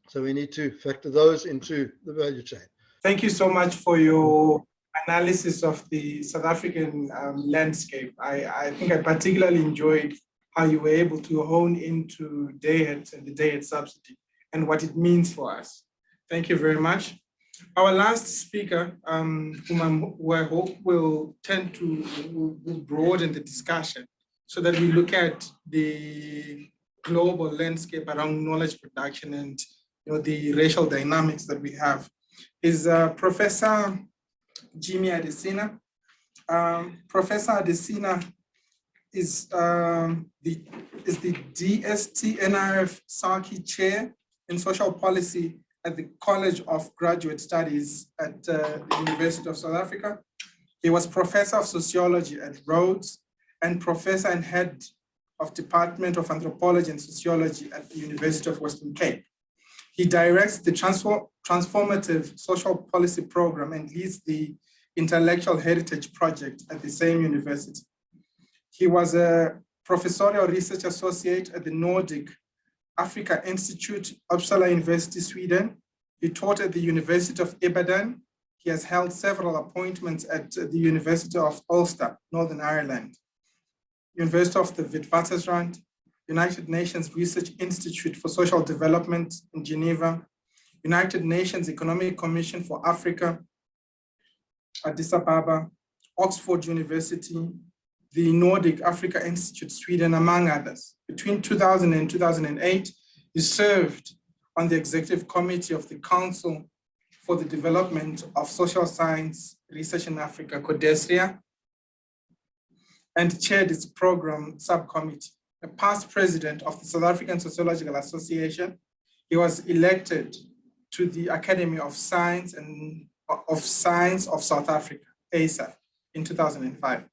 So we need to factor those into the value chain. Thank you so much for your analysis of the South African landscape. I think I particularly enjoyed how you were able to hone into day-ahead and the day-ahead subsidy and what it means for us. Thank you very much. Our last speaker, who I hope will tend to broaden the discussion so that we look at the global landscape around knowledge production and the racial dynamics that we have, is Professor Jimmy Adesina. Professor Adesina is the DST NRF Saki Chair in Social Policy at the College of Graduate Studies at the University of South Africa. He was Professor of Sociology at Rhodes and Professor and Head of Department of Anthropology and Sociology at the University of Western Cape. He directs the Transformative Social Policy Program and leads the Intellectual Heritage Project at the same university. He was a professorial research associate at the Nordic Africa Institute, Uppsala University, Sweden. He taught at the University of Ibadan. He has held several appointments at the University of Ulster, Northern Ireland, University of the Witwatersrand, United Nations Research Institute for Social Development in Geneva, United Nations Economic Commission for Africa, Addis Ababa, Oxford University, the Nordic Africa Institute, Sweden, among others. Between 2000 and 2008, he served on the executive committee of the Council for the Development of Social Science Research in Africa, CODESRIA, and chaired its program subcommittee. A past president of the South African Sociological Association, he was elected to the Academy of Science of South Africa, ASA, in 2005.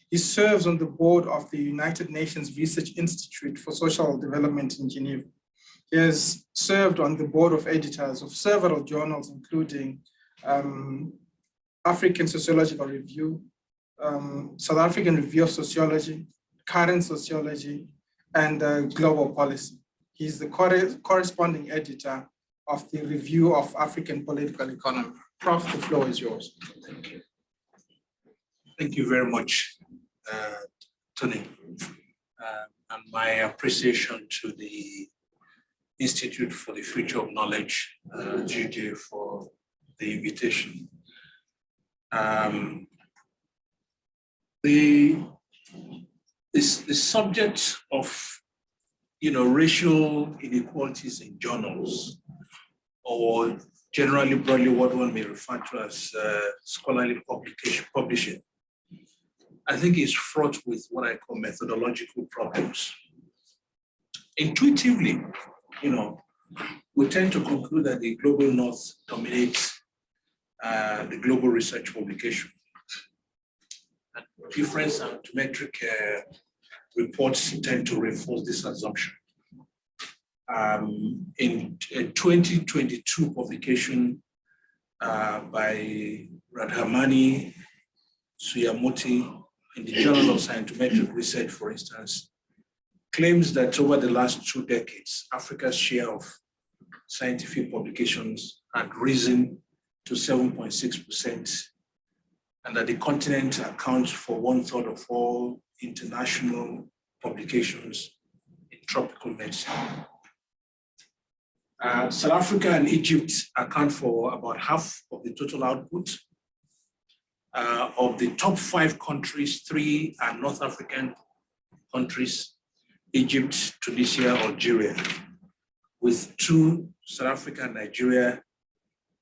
He serves on the board of the United Nations Research Institute for Social Development in Geneva. He has served on the board of editors of several journals, including African Sociological Review, South African Review of Sociology, Current Sociology, and Global Policy. He's the corresponding editor of the Review of African Political Economy. Prof, the floor is yours. Thank you. Thank you very much, Tony. And my appreciation to the Institute for the Future of Knowledge, GJ, for the invitation. The subject of racial inequalities in journals, or generally broadly what one may refer to as scholarly publishing, I think is fraught with what I call methodological problems. Intuitively, we tend to conclude that the global north dominates the global research publication. And different scientific reports tend to reinforce this assumption. In a 2022 publication by Radhamani Suyamurthy in the Journal of Scientometric Research, for instance, claims that over the last 2 decades, Africa's share of scientific publications had risen to 7.6%, and that the continent accounts for 1/3 of all international publications in tropical medicine. South Africa and Egypt account for about half of the total output. Of the top 5 countries, 3 are North African countries: Egypt, Tunisia, Algeria, with 2, South Africa and Nigeria,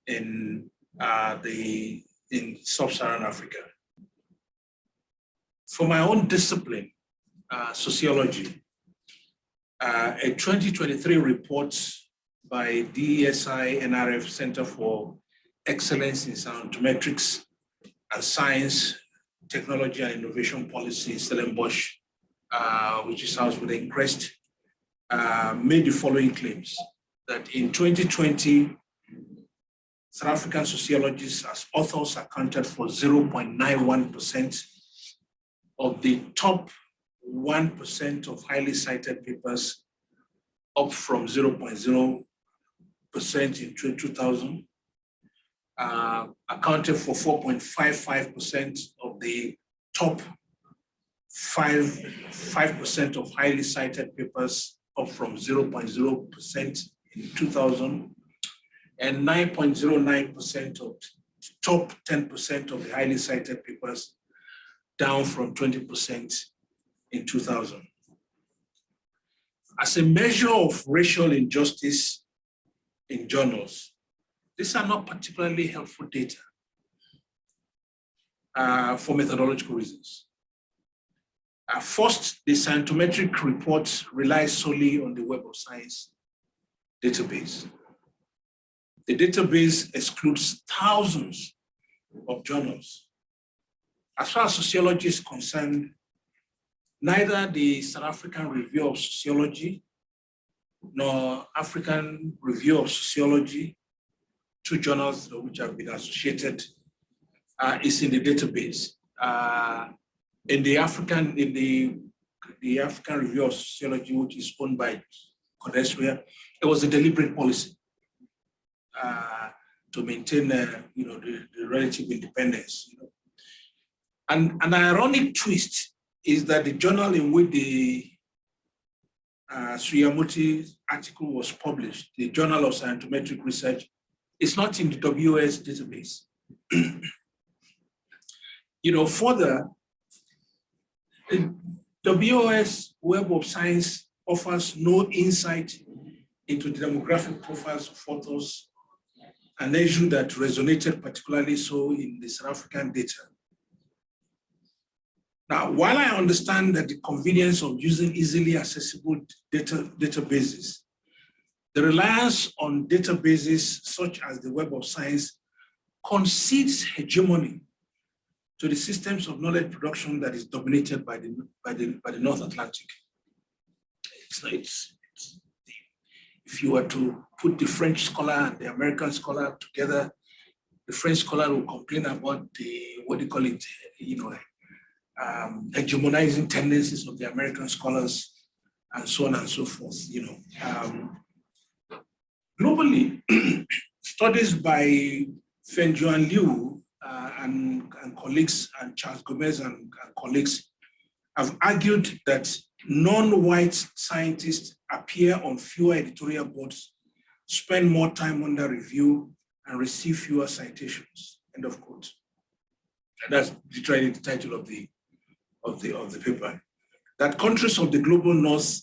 in sub-Saharan Africa. For my own discipline, sociology, a 2023 report by DESI NRF Center for Excellence in Scientometrics and Science, Technology and Innovation Policy, Stellenbosch, which is housed within CREST, made the following claims: that in 2020, South African sociologists as authors accounted for 0.91% of the top 1% of highly cited papers, up from 0.0% in 2000, accounted for 4.55% of the top 5% of highly cited papers, up from 0.0% in 2000, and 9.09% of top 10% of the highly cited papers, down from 20% in 2000. As a measure of racial injustice in journals, these are not particularly helpful data for methodological reasons. First, the scientometric report relies solely on the Web of Science database. The database excludes thousands of journals. As far as sociology is concerned, neither the South African Review of Sociology nor African Review of Sociology, 2 journals which have been associated, is in the database. In the African Review of Sociology, which is owned by Codesria, it was a deliberate policy to maintain, the relative independence. And an ironic twist is that the journal in which the Suyamurthy article was published, the Journal of Scientometric Research, is not in the WOS database. Further, the WOS Web of Science offers no insight into the demographic profiles of authors, an issue that resonated particularly so in the South African data. Now, while I understand that the convenience of using easily accessible databases, the reliance on databases such as the Web of Science concedes hegemony to the systems of knowledge production that is dominated by the North Atlantic. If you were to put the French scholar and the American scholar together, the French scholar will complain about hegemonizing tendencies of the American scholars, and so on and so forth. Globally, studies by Fenjuan Liu and colleagues, and Charles Gomez and colleagues, have argued that non-white scientists appear on fewer editorial boards, spend more time under review, and receive fewer citations, end of quote. that's literally the title of the paper, that countries of the global north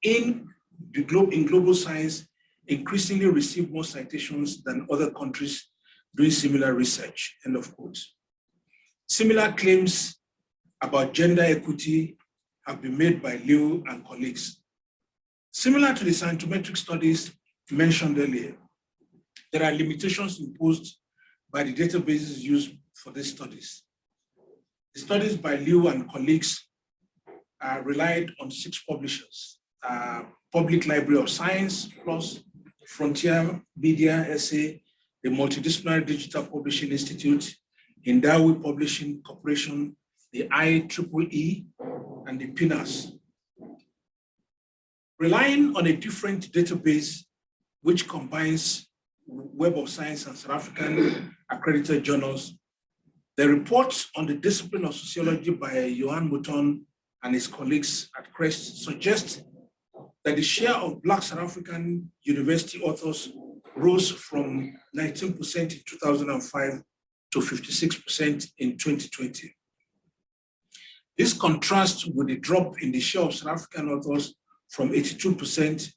in global science increasingly receive more citations than other countries doing similar research, end of quote. Similar claims about gender equity have been made by Liu and colleagues. Similar to the scientometric studies mentioned earlier, there are limitations imposed by the databases used for these studies. The studies by Liu and colleagues relied on 6 publishers: Public Library of Science, plus Frontier Media SA, the Multidisciplinary Digital Publishing Institute, Hindawi Publishing Corporation, the IEEE, and the PNAS. Relying on a different database which combines Web of Science and South African accredited journals, the reports on the discipline of sociology by Johan Mouton and his colleagues at CREST suggest that the share of Black South African university authors rose from 19% in 2005 to 56% in 2020. This contrasts with the drop in the share of South African authors from 82%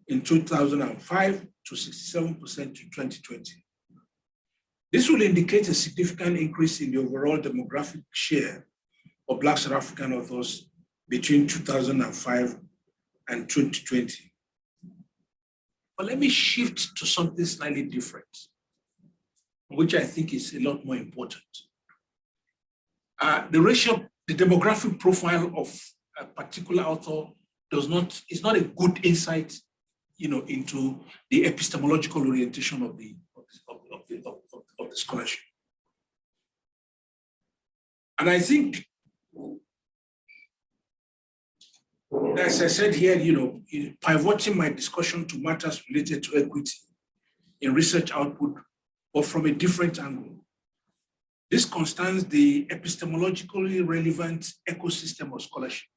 in 2005 to 67% in 2020. This will indicate a significant increase in the overall demographic share of Black South African authors between 2005 and 2020. But let me shift to something slightly different, which I think is a lot more important. The demographic profile of a particular author is not a good insight, into the epistemological orientation of the scholarship. And I think, as I said here, pivoting my discussion to matters related to equity in research output, but from a different angle. This concerns the epistemologically relevant ecosystem of scholarship.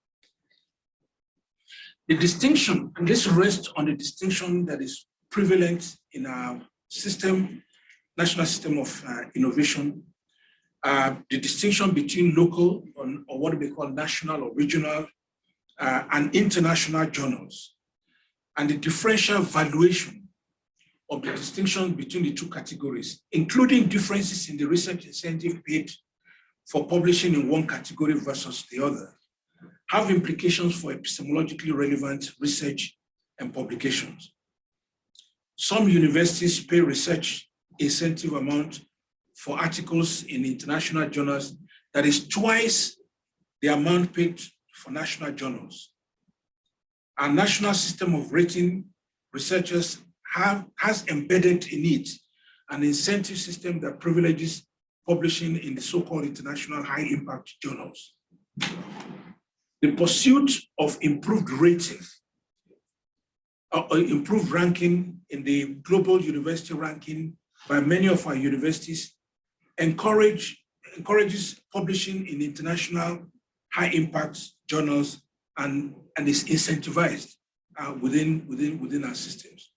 The distinction, and this rests on the distinction that is prevalent in our system, national system of innovation, the distinction between local or what we call national or regional and international journals, and the differential valuation of the distinction between the 2 categories, including differences in the research incentive paid for publishing in one category versus the other, have implications for epistemologically relevant research and publications. Some universities pay research incentive amount for articles in international journals that is twice the amount paid for national journals. Our national system of rating researchers has embedded in it an incentive system that privileges publishing in the so-called international high-impact journals. The pursuit of improved rating or improved ranking in the global university ranking by many of our universities encourages publishing in international high-impact journals and is incentivized within our systems.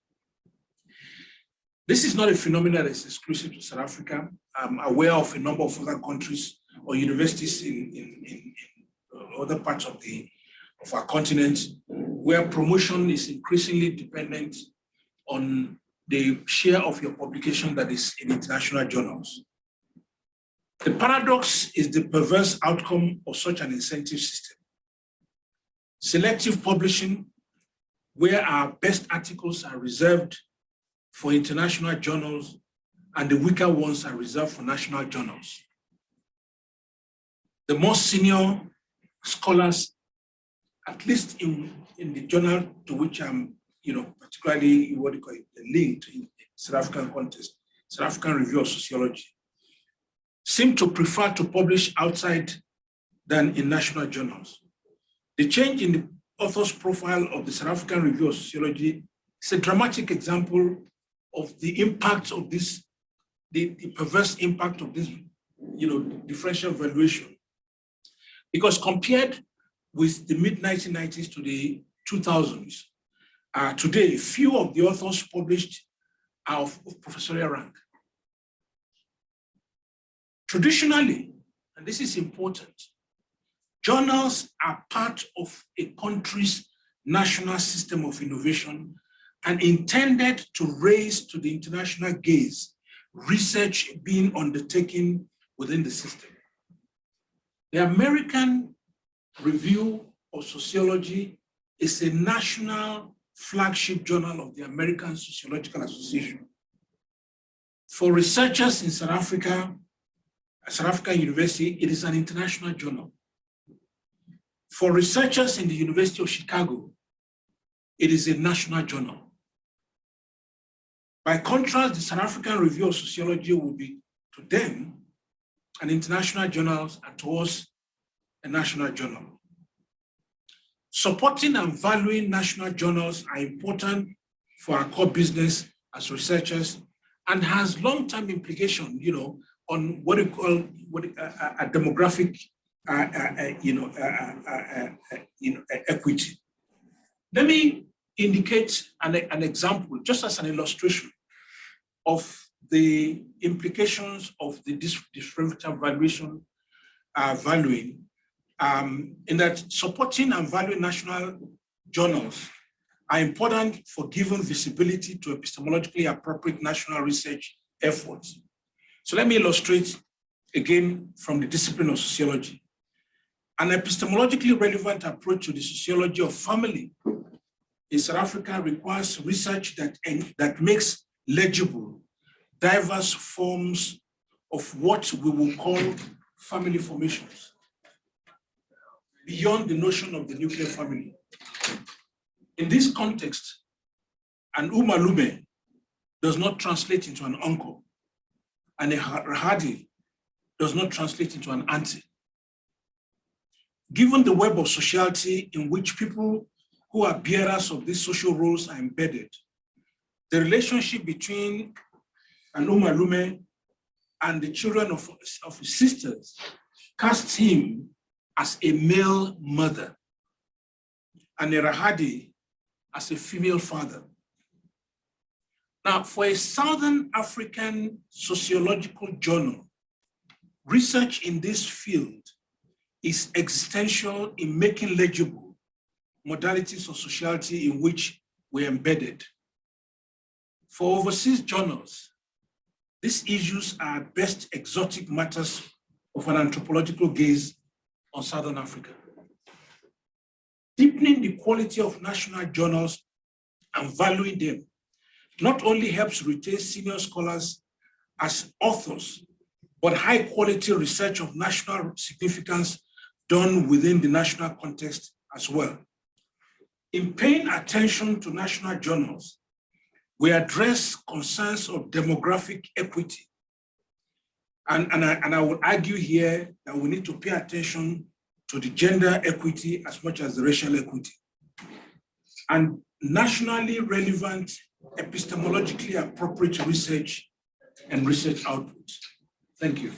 This is not a phenomenon that is exclusive to South Africa. I'm aware of a number of other countries or universities in other parts of our continent where promotion is increasingly dependent on the share of your publication that is in international journals. The paradox is the perverse outcome of such an incentive system. Selective publishing, where our best articles are reserved for international journals and the weaker ones are reserved for national journals. The more senior scholars, at least in the journal to which I'm, particularly linked in the South African context, South African Review of Sociology, seem to prefer to publish outside than in national journals. The change in the author's profile of the South African Review of Sociology is a dramatic example of the impact of this, the perverse impact of this, differential valuation. Because compared with the mid-1990s to the 2000s, today, few of the authors published are of professorial rank. Traditionally, and this is important, journals are part of a country's national system of innovation and intended to raise to the international gaze research being undertaken within the system. The American Review of Sociology is a national flagship journal of the American Sociological Association. For researchers in South African University, it is an international journal. For researchers in the University of Chicago, it is a national journal. By contrast, the South African Review of Sociology will be, to them, an international journal and to us, a national journal. Supporting and valuing national journals are important for our core business as researchers and has long-term implication, on what we call a demographic, equity. Let me indicate an example, just as an illustration of the implications of the differential valuation, valuing, in that supporting and valuing national journals are important for giving visibility to epistemologically appropriate national research efforts. So let me illustrate again from the discipline of sociology. An epistemologically relevant approach to the sociology of family in South Africa requires research that makes legible diverse forms of what we will call family formations, beyond the notion of the nuclear family. In this context, an umalume does not translate into an uncle, and a rahadi does not translate into an auntie. Given the web of sociality in which people who are bearers of these social roles are embedded, the relationship between an umalume and the children of his sisters casts him as a male mother and a rahadi as a female father. Now, for a Southern African sociological journal, research in this field is existential in making legible modalities of sociality in which we're embedded. For overseas journals, these issues are best exotic matters of an anthropological gaze on Southern Africa. Deepening the quality of national journals and valuing them not only helps retain senior scholars as authors, but high quality research of national significance done within the national context as well. In paying attention to national journals, we address concerns of demographic equity. And I would argue here that we need to pay attention to the gender equity as much as the racial equity. And nationally relevant, epistemologically appropriate research and research outputs. Thank you.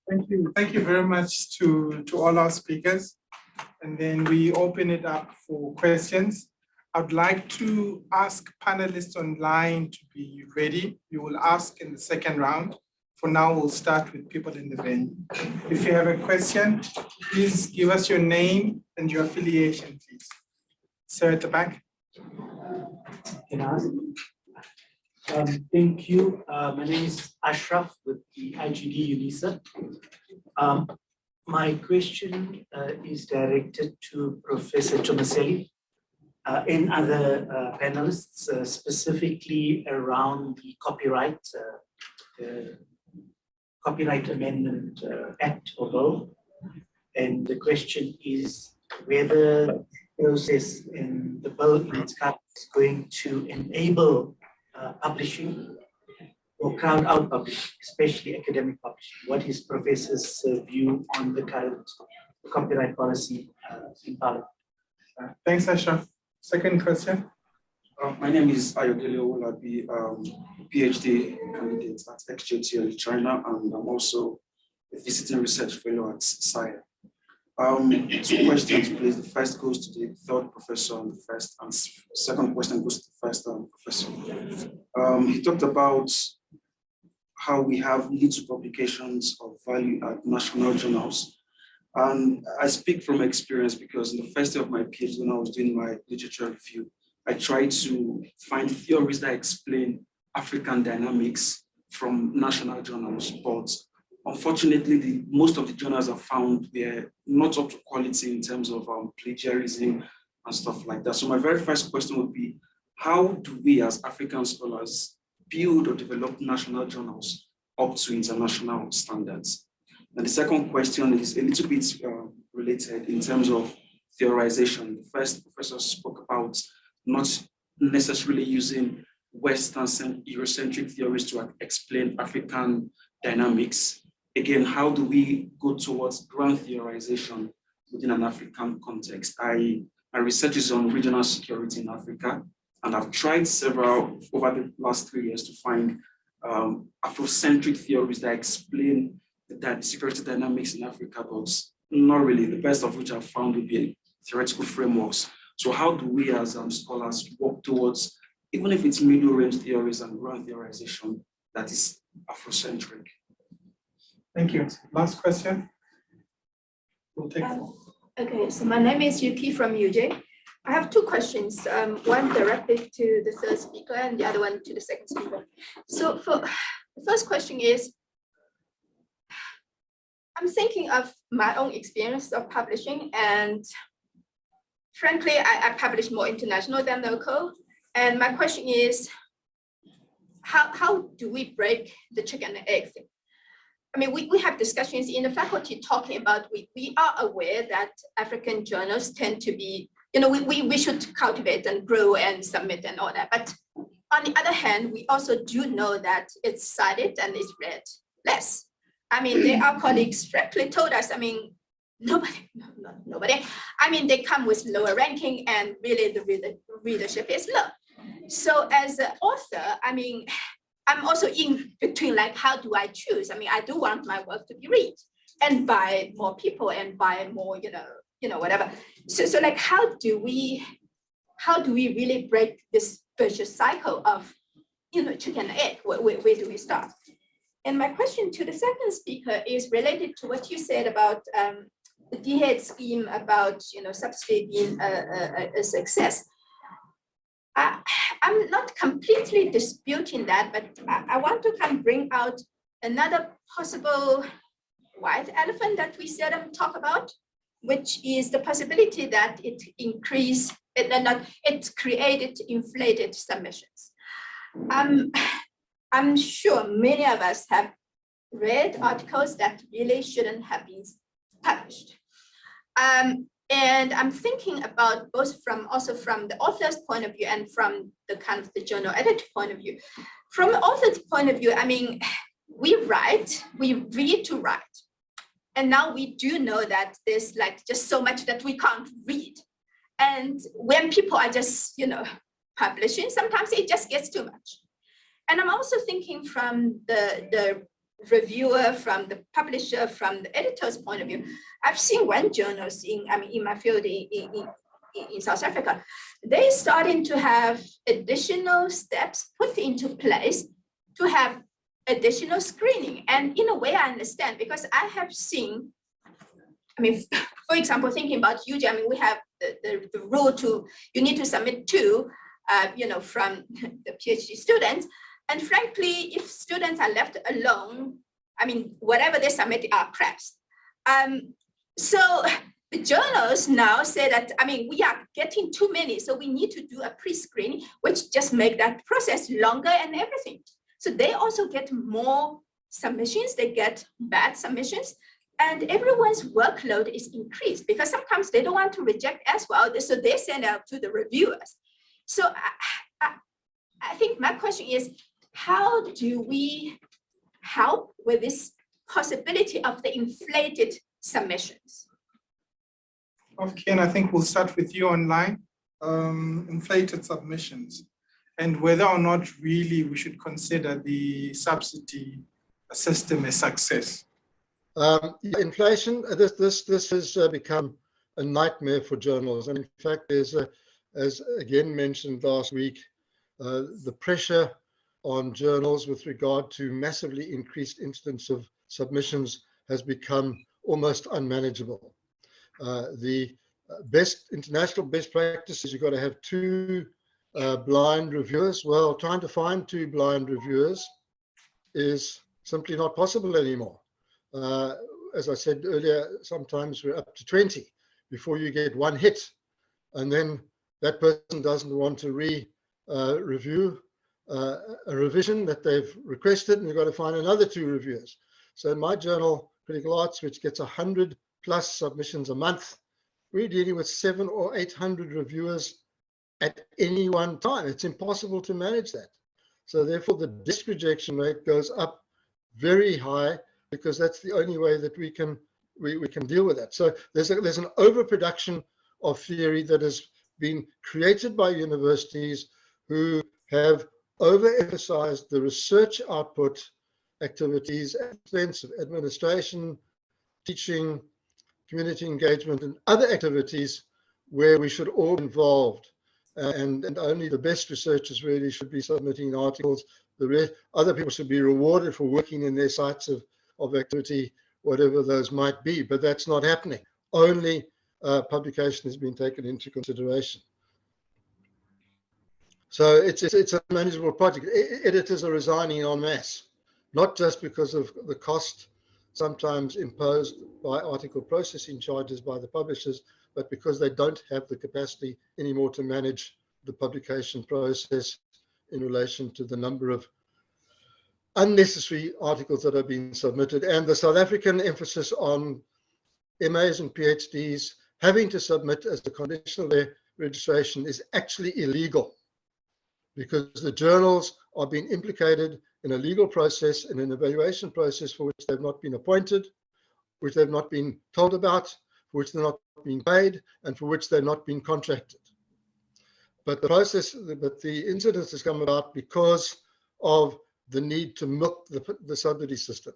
Thank you. Thank you very much to all our speakers. And then we open it up for questions. I'd like to ask panelists online to be ready. We will ask in the second round. For now, we'll start with people in the venue. If you have a question, please give us your name and your affiliation, please. Sir at the back. Can I ask? Thank you. My name is Ashraf with the IGD UNISA. My question is directed to Professor Tomaselli and other panelists, specifically around the Copyright Amendment Act or bill. And the question is whether the process in the bill in its current is going to enable publishing or crowd out publishing, especially academic publishing. What is Professor's view on the current copyright policy in Parliament? Thanks, Ashraf. Second question. My name is Ayodele Olabi, PhD candidate at XJTL China, and I'm also a visiting research fellow at SIRE. Two questions, please. The first goes to the third professor, and the second question goes to the first professor. He talked about how we have little publications of value at national journals. And I speak from experience because in the first year of my PhD, when I was doing my literature review, I tried to find theories that explain African dynamics from national journals, but unfortunately, most of the journals I found were not up to quality in terms of plagiarism and stuff like that. So my very first question would be, how do we as African scholars build or develop national journals up to international standards? And the second question is a little bit related in terms of theorization. The first professor spoke about not necessarily using Western Eurocentric theories to explain African dynamics. Again, how do we go towards grand theorization within an African context? My research is on regional security in Africa, and I've tried several over the last 3 years to find Afrocentric theories that explain the security dynamics in Africa, but not really. The best of which I've found would be theoretical frameworks. So how do we as scholars work towards, even if it's middle range theories and grand theorization, that is Afrocentric? Thank you. Last question. We'll take Okay, so my name is Yuki from UJ. I have two questions, one directly to the third speaker and the other one to the second speaker. So for the first question is, I'm thinking of my own experience of publishing, and frankly, I publish more international than local. And my question is, how do we break the chicken and egg thing? I mean, we have discussions in the faculty talking about, we are aware that African journals tend to be, we should cultivate and grow and submit and all that. But on the other hand, we also do know that it's cited and it's read less. I mean, our colleagues frankly told us, I mean, nobody. I mean, they come with lower ranking and really the readership is low. So as an author, I mean, I'm also in between, like, how do I choose? I mean, I do want my work to be read and by more people and by more, whatever. So like, how do we really break this vicious cycle of, chicken and egg? Where do we start? And my question to the second speaker is related to what you said about the DHEAD scheme, about subsidy being a success. I'm not completely disputing that, but I want to kind of bring out another possible white elephant that we seldom talk about, which is the possibility that it created inflated submissions. I'm sure many of us have read articles that really shouldn't have been published. And I'm thinking about both also from the author's point of view and from the kind of the journal editor point of view. From the author's point of view, I mean, we read to write. And now we do know that there's like just so much that we can't read. And when people are just, publishing, sometimes it just gets too much. And I'm also thinking from the reviewer, from the publisher, from the editor's point of view. I've seen one journals in my field in South Africa, they're starting to have additional steps put into place to have additional screening. And in a way I understand, because I have seen, I mean, for example, thinking about UJ, I mean, we have the rule you need to submit two, from the PhD students. And frankly, if students are left alone, I mean, whatever they submit are craps. So the journals now say that, I mean, we are getting too many, so we need to do a pre-screening, which just make that process longer and everything. So they also get more submissions, they get bad submissions, and everyone's workload is increased because sometimes they don't want to reject as well, so they send out to the reviewers. So I think my question is, how do we help with this possibility of the inflated submissions? Okay, and I think we'll start with you online. Inflated submissions, and whether or not really we should consider the subsidy system a success. Inflation, this has become a nightmare for journals. And in fact, there's as again mentioned last week, the pressure on journals with regard to massively increased incidence of submissions has become almost unmanageable. The international best practices, you've got to have 2 blind reviewers. Well, trying to find 2 blind reviewers is simply not possible anymore. As I said earlier, sometimes we're up to 20 before you get 1 hit, and then that person doesn't want to review a revision that they've requested, and you've got to find another 2 reviewers. So in my journal, Critical Arts, which gets 100+ submissions a month, we're dealing with 700 or 800 reviewers at any one time. It's impossible to manage that. So therefore, the disk rejection rate goes up very high, because that's the only way that we can deal with that. So there's an overproduction of theory that has been created by universities who have overemphasized the research output activities at the expense of administration, teaching, community engagement, and other activities where we should all be involved. And only the best researchers really should be submitting articles. Other people should be rewarded for working in their sites of activity, whatever those might be, but that's not happening. Only publication has been taken into consideration. So it's a manageable project. Editors are resigning en masse, not just because of the cost sometimes imposed by article processing charges by the publishers, but because they don't have the capacity anymore to manage the publication process in relation to the number of unnecessary articles that are being submitted. And the South African emphasis on MAs and PhDs having to submit as the condition of their registration is actually illegal, because the journals are being implicated in a legal process, in an evaluation process for which they've not been appointed, which they've not been told about, for which they're not being paid, and for which they're not being contracted. But the incident has come about because of the need to milk the subsidy system.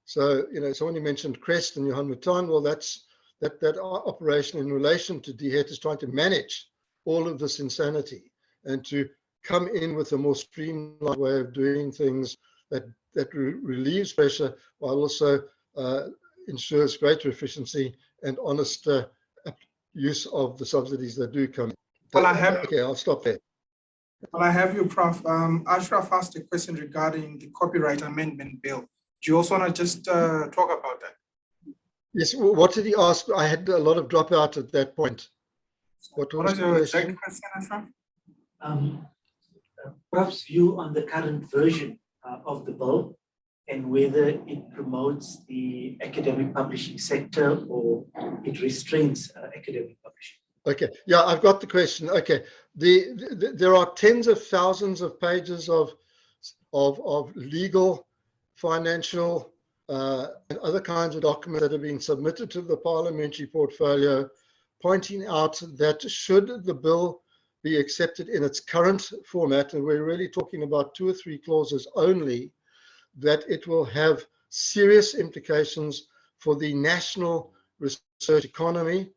So, someone you mentioned Crest and Johan Mouton, well, that operation in relation to DHET is trying to manage all of this insanity and to come in with a more streamlined way of doing things that relieves pressure while also ensures greater efficiency and honest use of the subsidies that do come in. Well, okay, I'll stop there. Well, I have you, Prof. Ashraf asked a question regarding the copyright amendment bill. Do you also want to just talk about that? Yes, what did he ask? I had a lot of dropout at that point. What was your the exact question, Ashraf? Prof's view on the current version of the bill and whether it promotes the academic publishing sector or it restrains academic publishing. Okay, yeah, I've got the question. Okay, there are tens of thousands of pages of legal, financial, and other kinds of documents that have been submitted to the parliamentary portfolio, pointing out that should the bill be accepted in its current format, and we're really talking about 2 or 3 clauses only, that it will have serious implications for the national research economy,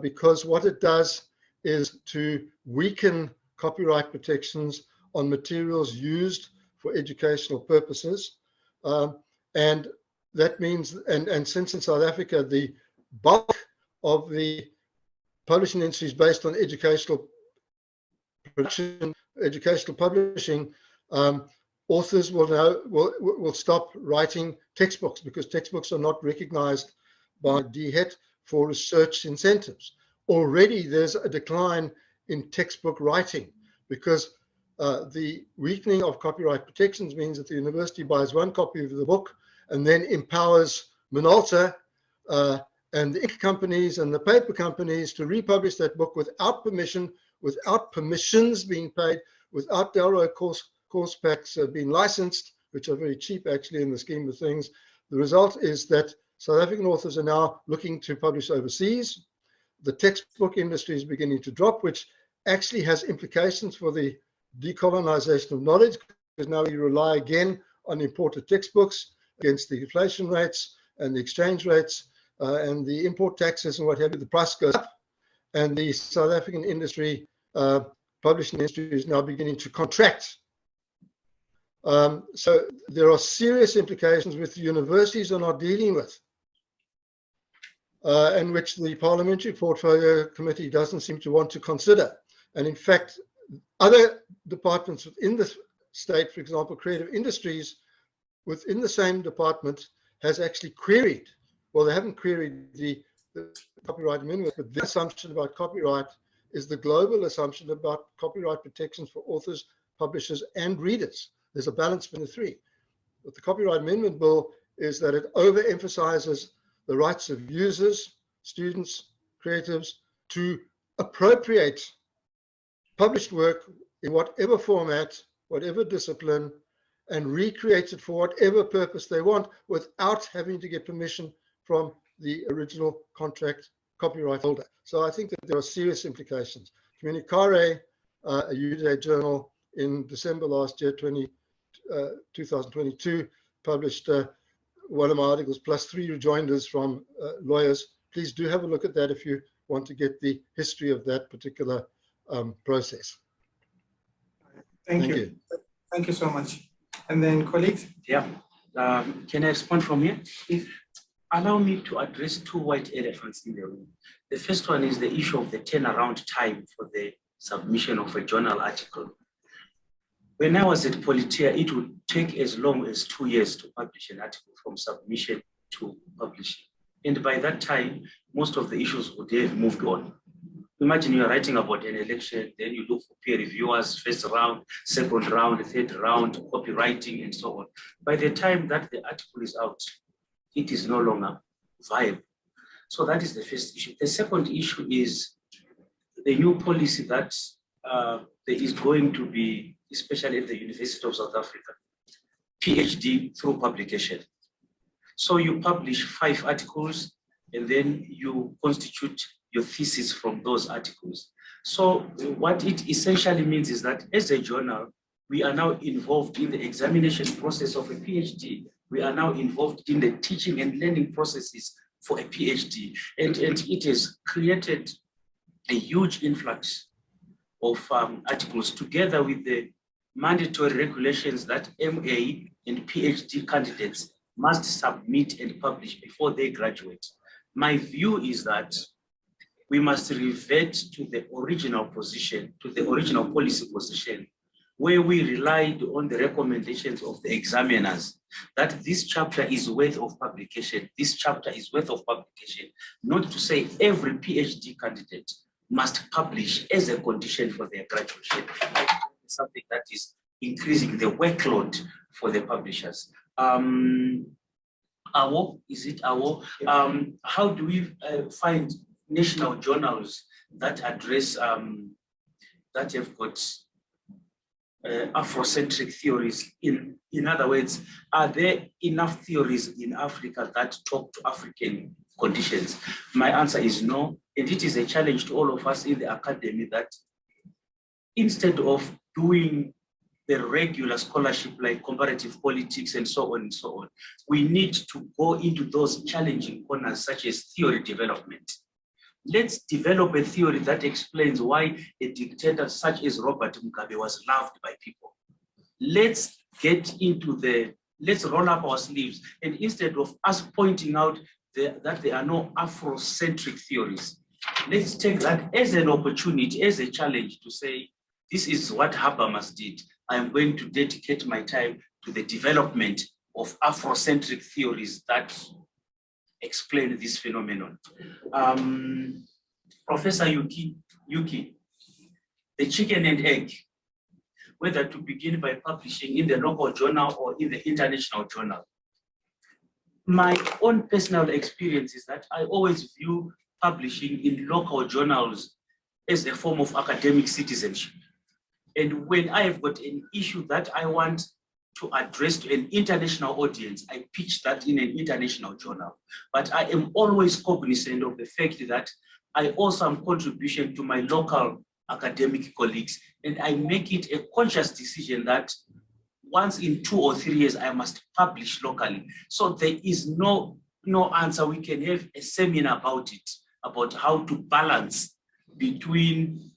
because what it does is to weaken copyright protections on materials used for educational purposes. And that means, and since in South Africa, the bulk of the publishing industry is based on educational production, educational publishing, authors will stop writing textbooks because textbooks are not recognized by DHET for research incentives. Already there's a decline in textbook writing because the weakening of copyright protections means that the university buys 1 copy of the book and then empowers Minolta and the ink companies and the paper companies to republish that book without permission, without permissions being paid, without Delro course packs being licensed, which are very cheap actually in the scheme of things. The result is that South African authors are now looking to publish overseas. The textbook industry is beginning to drop, which actually has implications for the decolonization of knowledge, because now we rely again on imported textbooks against the inflation rates, and the exchange rates and the import taxes and what have you, the price goes up, and the South African industry, publishing industry, is now beginning to contract. So there are serious implications which the universities are not dealing with, and which the Parliamentary Portfolio Committee doesn't seem to want to consider. And in fact, other departments within the state, for example, creative industries within the same department, has actually queried, well, they haven't queried the copyright amendment, but the assumption about copyright is the global assumption about copyright protections for authors, publishers, and readers. There's a balance between the three. But the Copyright Amendment Bill is that it overemphasizes the rights of users, students, creatives to appropriate published work in whatever format, whatever discipline, and recreate it for whatever purpose they want without having to get permission from the original contract copyright holder. So I think that there are serious implications. Communicare, a UDA journal, in December last year, 2022, published one of my articles plus 3 rejoinders from lawyers. Please do have a look at that if you want to get the history of that particular process. Thank you. Thank you so much. And then colleagues? Yeah. Can I respond from here? If, allow me to address 2 white elephants in the room. The first one is the issue of the turnaround time for the submission of a journal article. When I was at Politia, it would take as long as 2 years to publish an article from submission to publishing. And by that time, most of the issues would have moved on. Imagine you're writing about an election, then you look for peer reviewers, first round, second round, third round, copywriting, and so on. By the time that the article is out, it is no longer viable. So that is the first issue. The second issue is the new policy that there is going to be, especially at the University of South Africa, PhD through publication. So you publish 5 articles and then you constitute your thesis from those articles. So what it essentially means is that as a journal, we are now involved in the examination process of a PhD. We are now involved in the teaching and learning processes for a PhD. And it has created a huge influx of articles together with the mandatory regulations that MA and PhD candidates must submit and publish before they graduate. My view is that we must revert to the original position, to the original policy position, where we relied on the recommendations of the examiners, that this chapter is worth of publication, this chapter is worth of publication, not to say every PhD candidate must publish as a condition for their graduation. Something that is increasing the workload for the publishers. Is it AWO? How do we find national journals that address, that have got Afrocentric theories? In other words, are there enough theories in Africa that talk to African conditions? My answer is no, and it is a challenge to all of us in the academy that instead of doing the regular scholarship like comparative politics and so on and so on, we need to go into those challenging corners such as theory development. Let's develop a theory that explains why a dictator such as Robert Mugabe was loved by people. Let's get into let's roll up our sleeves, and instead of us pointing out that there are no Afrocentric theories, let's take that as an opportunity, as a challenge to say, this is what Habermas did. I am going to dedicate my time to the development of Afrocentric theories that explain this phenomenon. Professor Yuki, the chicken and egg, whether to begin by publishing in the local journal or in the international journal. My own personal experience is that I always view publishing in local journals as a form of academic citizenship. And when I have got an issue that I want to address to an international audience, I pitch that in an international journal. But I am always cognizant of the fact that I owe some contribution to my local academic colleagues, and I make it a conscious decision that once in 2 or 3 years, I must publish locally. So there is no no answer. We can have a seminar about it, about how to balance between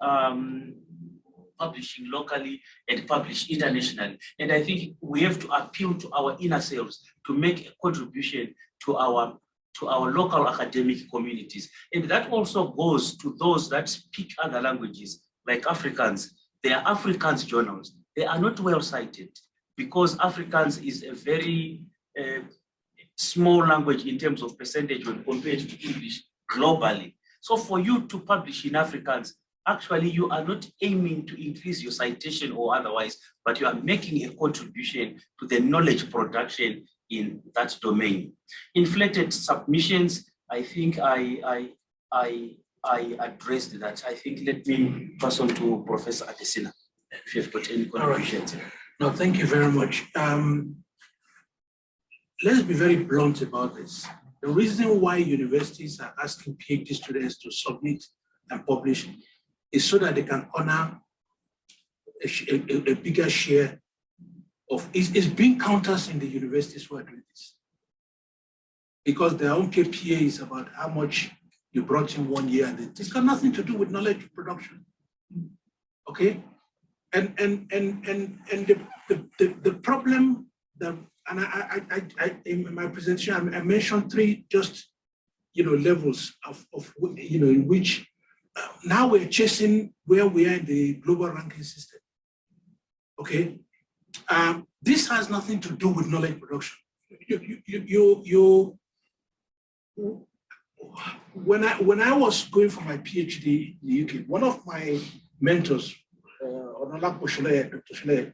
publishing locally and publish internationally. And I think we have to appeal to our inner selves to make a contribution to our local academic communities. And that also goes to those that speak other languages, like Afrikaans. They are Afrikaans journals. They are not well cited because Afrikaans is a very small language in terms of percentage when compared to English globally. So for you to publish in Afrikaans, actually you are not aiming to increase your citation or otherwise, but you are making a contribution to the knowledge production in that domain. Inflated submissions, I think I addressed that. I think let me pass on to Professor Adesina, if you've got any contributions. Right. No, thank you very much. Let's be very blunt about this. The reason why universities are asking PhD students to submit and publish is so that they can corner a bigger share of, it's being counters in the universities who are doing this. Because their own KPA is about how much you brought in 1 year, and it's got nothing to do with knowledge production. Okay? And the problem that, and I in my presentation, I mentioned three just, levels of in which now we're chasing where we are in the global ranking system. Okay, this has nothing to do with knowledge production. When I was going for my PhD in the UK, one of my mentors, Dr. Shule,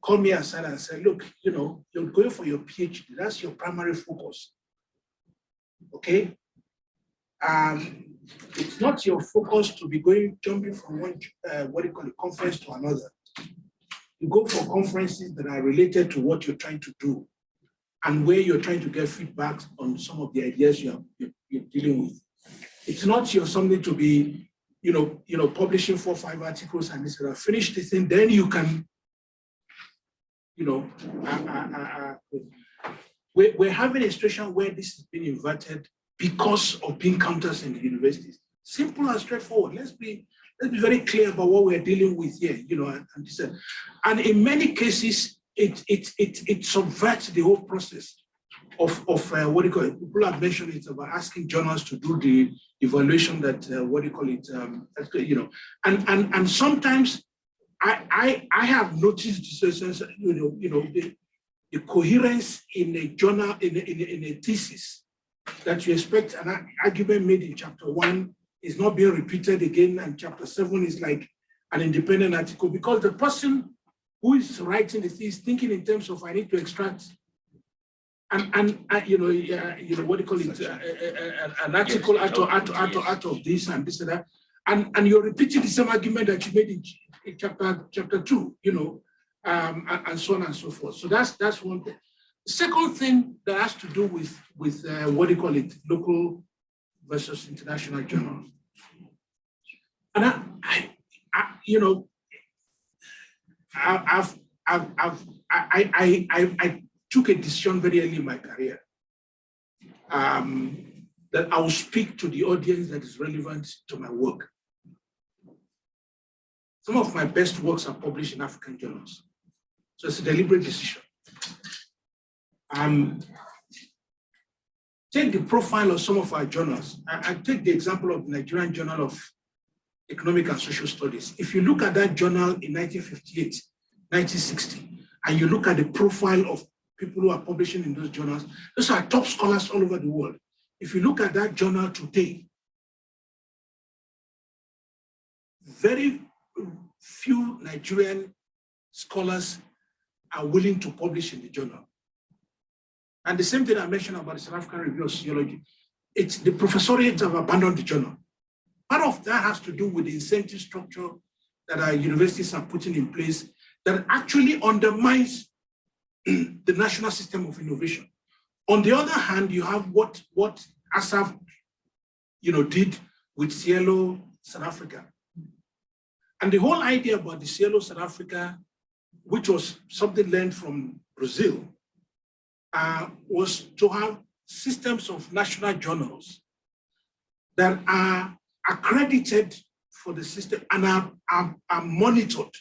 called me aside and said, look, you're going for your PhD, that's your primary focus. Okay? It's not your focus to be jumping from one, conference to another. You go for conferences that are related to what you're trying to do and where you're trying to get feedback on some of the ideas you're dealing with. It's not something to be, publishing 4 or 5 articles and this and finish the thing, then you can, we're having a situation where this has been inverted because of being counters in the universities. Simple and straightforward. Let's be very clear about what we're dealing with here, and in many cases, it subverts the whole process of people have mentioned it about asking journals to do the evaluation that and sometimes I have noticed the coherence in a journal in a thesis that you expect an argument made in chapter 1 is not being repeated again, and chapter 7 is like an independent article because the person who is writing the thesis thinking in terms of I need to extract an article out of this and this and that, and you're repeating the same argument that you made in chapter 2, and so on and so forth. So that's one thing. The second thing that has to do with local versus international journals. And I took a decision very early in my career that I will speak to the audience that is relevant to my work. Some of my best works are published in African journals. So it's a deliberate decision. Take the profile of some of our journals. I take the example of the Nigerian Journal of Economic and Social Studies. If you look at that journal in 1958, 1960, and you look at the profile of people who are publishing in those journals, those are top scholars all over the world. If you look at that journal today, very few Nigerian scholars are willing to publish in the journal. And the same thing I mentioned about the South African Review of Sociology, it's the professoriate have abandoned the journal. Part of that has to do with the incentive structure that our universities are putting in place that actually undermines the national system of innovation. On the other hand, you have what ASAP did with Cielo South Africa. And the whole idea about the Cielo South Africa, which was something learned from Brazil, was to have systems of national journals that are accredited for the system and are monitored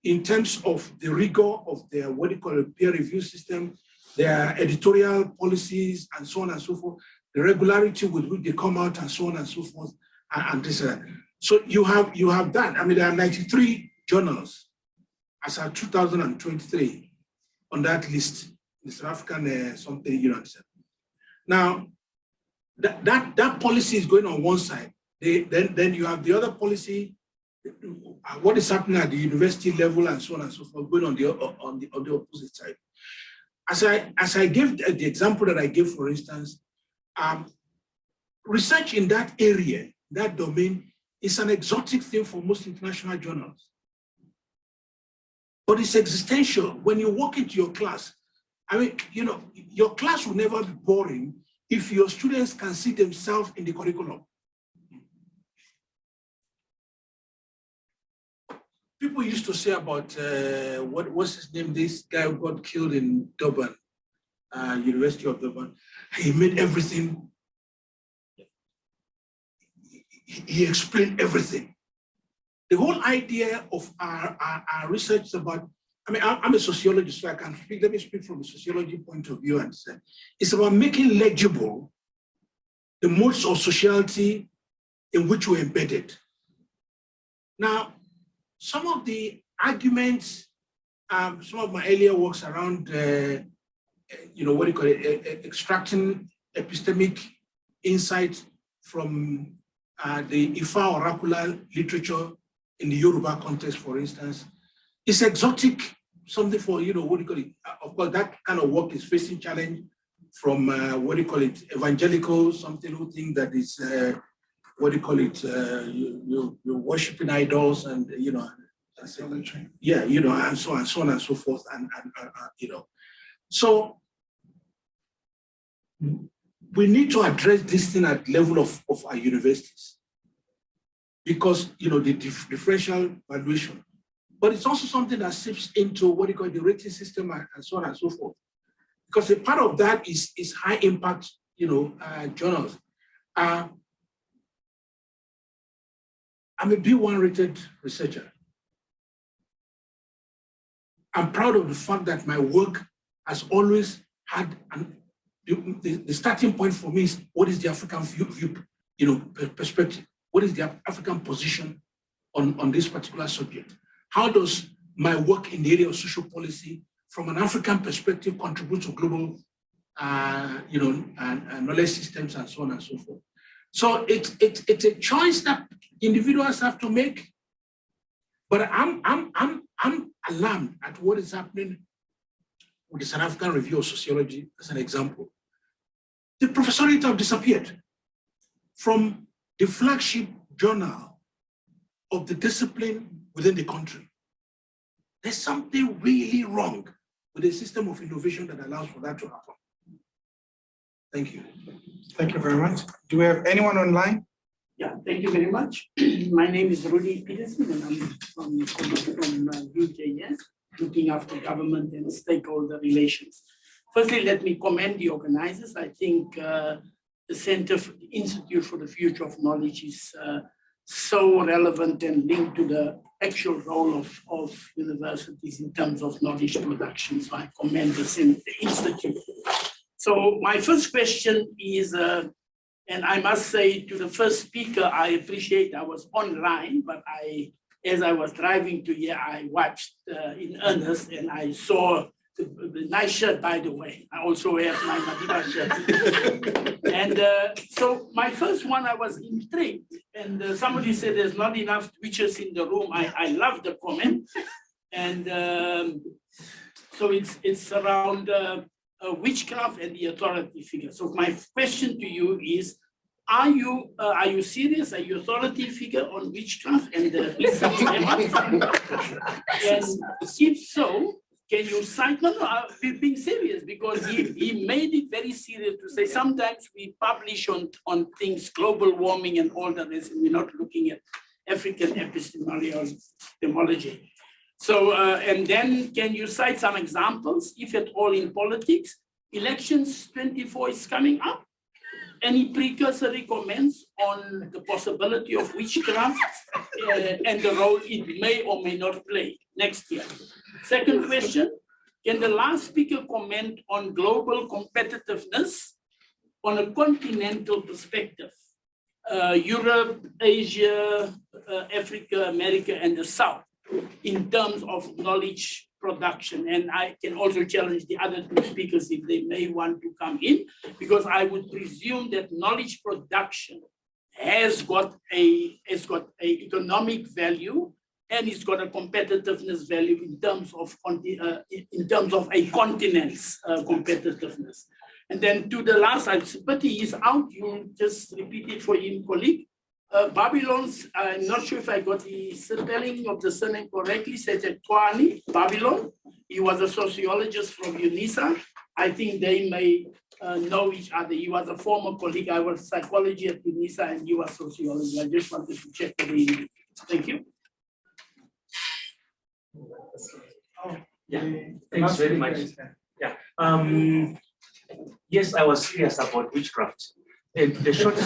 in terms of the rigor of their, what you call a peer review system, their editorial policies, and so on and so forth, the regularity with which they come out, and so on and so forth, and this. So you have that. I mean, there are 93 journals as of 2023 on that list, the South African something, you understand. Now, that policy is going on one side. Then you have the other policy, what is happening at the university level, and so on and so forth, going on the opposite side. As I gave the example that I gave, for instance, research in that area, that domain, is an exotic thing for most international journals. But it's existential. When you walk into your class, I mean, you know, your class will never be boring if your students can see themselves in the curriculum. People used to say about, what's his name, this guy who got killed in Durban, University of Durban. He made everything, he explained everything. The whole idea of our research is about, I mean, I'm a sociologist, so I can speak, let me speak from a sociology point of view and say, it's about making legible the modes of sociality in which we're embedded. Now, some of the arguments, some of my earlier works around, you know, what do you call it, extracting epistemic insight from the Ifa oracular literature in the Yoruba context, for instance, is exotic, something for, you know, what do you call it? Of course, that kind of work is facing challenge from, what do you call it, evangelical, something who think that is, what do you call it, you're worshiping idols and, you know, yeah, you know, and so on and so forth, and you know. So we need to address this thing at the level of our universities, because, you know, the differential valuation, but it's also something that seeps into what you call the rating system and so on and so forth, because a part of that is high impact, you know, journals. I'm a B1 rated researcher. I'm proud of the fact that my work has always had the starting point for me is what is the African view, you know, perspective. What is the African position on this particular subject? How does my work in the area of social policy from an African perspective contribute to global, you know, knowledge systems and so on and so forth? So it's a choice that individuals have to make. But I'm alarmed at what is happening with the South African Review of Sociology as an example. The professorate have disappeared from the flagship journal of the discipline within the country. There's something really wrong with the system of innovation that allows for that to happen. Thank you. Thank you very much. Do we have anyone online? Yeah, thank you very much. My name is Rudy Peterson, and I'm from UJS, looking after government and stakeholder relations. Firstly, let me commend the organizers. I think the Institute for the Future of Knowledge is so relevant and linked to the actual role of universities in terms of knowledge production. So I commend the Institute. So my first question is, and I must say to the first speaker, I appreciate I was online, but as I was driving to here, I watched in earnest, and I saw the nice shirt, by the way. I also wear my Madiba shirt. And so my first one, I was intrigued, and somebody said there's not enough witches in the room. I love the comment. And so it's around witchcraft and the authority figure. So my question to you is, are you serious? Are you authority figure on witchcraft and the research? And if so, can you cite? No, being serious, because he made it very serious to say sometimes we publish on things, global warming and all that, and we're not looking at African epistemology. So, and then can you cite some examples, if at all in politics, Elections 24 is coming up. Any precursory comments on the possibility of witchcraft and the role it may or may not play next year? Second question, can the last speaker comment on global competitiveness on a continental perspective? Europe, Asia, Africa, America, and the South in terms of knowledge production. And I can also challenge the other two speakers if they may want to come in, because I would presume that knowledge production has got a economic value and it's got a competitiveness value in terms of a continent's competitiveness. And then to the last, but he is out, you just repeat it for him, colleague. Babylon's, I'm not sure if I got the spelling of the surname correctly, Setetwani, Babylon. He was a sociologist from UNISA. I think they may know each other. He was a former colleague. I was psychology at UNISA and you were sociology. I just wanted to check the Thank you. Yeah, thanks very much. Yeah. Yes, I was serious about witchcraft. And the short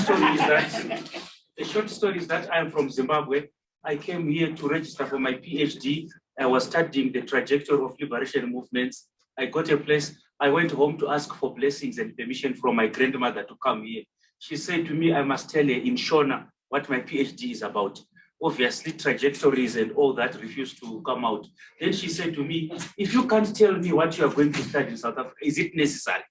story is that I am from Zimbabwe. I came here to register for my PhD. I was studying the trajectory of liberation movements. I got a place. I went home to ask for blessings and permission from my grandmother to come here. She said to me, I must tell her in Shona what my PhD is about. Obviously, trajectories and all that refused to come out. Then she said to me, if you can't tell me what you are going to study in South Africa, is it necessary?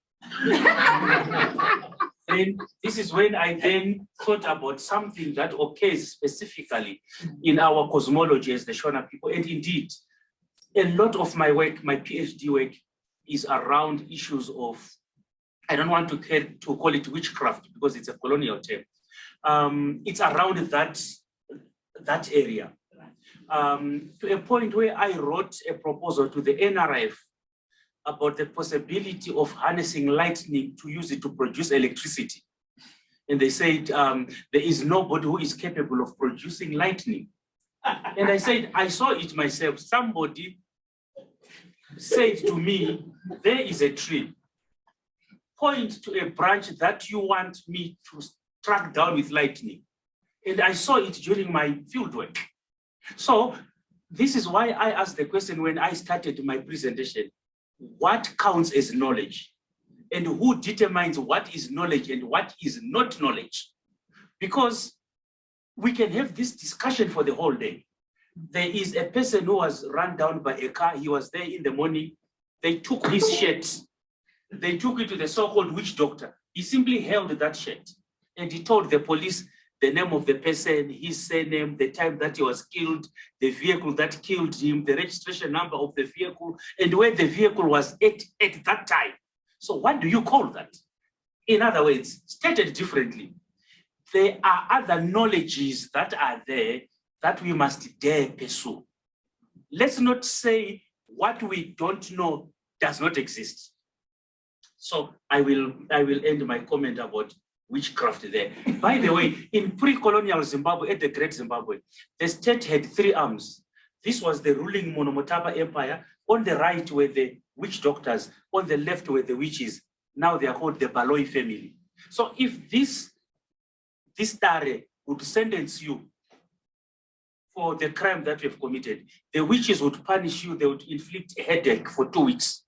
And this is when I then thought about something that occurs specifically in our cosmology as the Shona people. And indeed, a lot of my work, my PhD work, is around issues of, I don't want to call it witchcraft because it's a colonial term. It's around that area. To a point where I wrote a proposal to the NRF about the possibility of harnessing lightning to use it to produce electricity. And they said, there is nobody who is capable of producing lightning. And I said, I saw it myself. Somebody said to me, there is a tree. Point to a branch that you want me to track down with lightning. And I saw it during my fieldwork. So this is why I asked the question when I started my presentation. What counts as knowledge? And who determines what is knowledge and what is not knowledge? Because we can have this discussion for the whole day. There is a person who was run down by a car. He was there in the morning. They took his shirt. They took it to the so-called witch doctor. He simply held that shirt and he told the police the name of the person, his surname, the time that he was killed, the vehicle that killed him, the registration number of the vehicle, and where the vehicle was at that time. So what do you call that? In other words, stated differently, there are other knowledges that are there that we must dare pursue. Let's not say what we don't know does not exist. So I will end my comment about witchcraft there. By the way, in pre-colonial Zimbabwe, at the Great Zimbabwe, the state had 3 arms. This was the ruling Monomotapa Empire. On the right were the witch doctors. On the left were the witches. Now they are called the Baloi family. So if this Tare would sentence you for the crime that you have committed, the witches would punish you. They would inflict a headache for 2 weeks.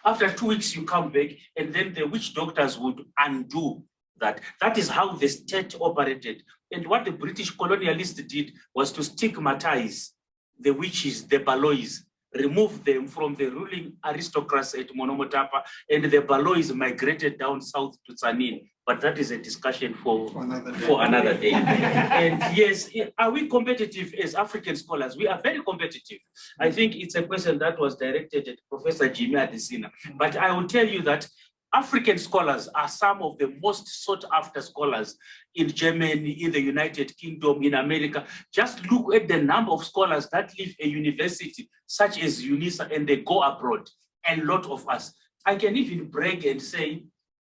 After 2 weeks, you come back, and then the witch doctors would undo that. That is how the state operated. And what the British colonialists did was to stigmatize the witches, the Balois, remove them from the ruling aristocrats at Monomotapa, and the Balois migrated down south to Tsanin. But that is a discussion for another day. And yes, are we competitive as African scholars? We are very competitive. I think it's a question that was directed at Professor Jimmy Adesina. But I will tell you that African scholars are some of the most sought after scholars in Germany, in the United Kingdom, in America. Just look at the number of scholars that leave a university such as UNISA and they go abroad. A lot of us. I can even brag and say,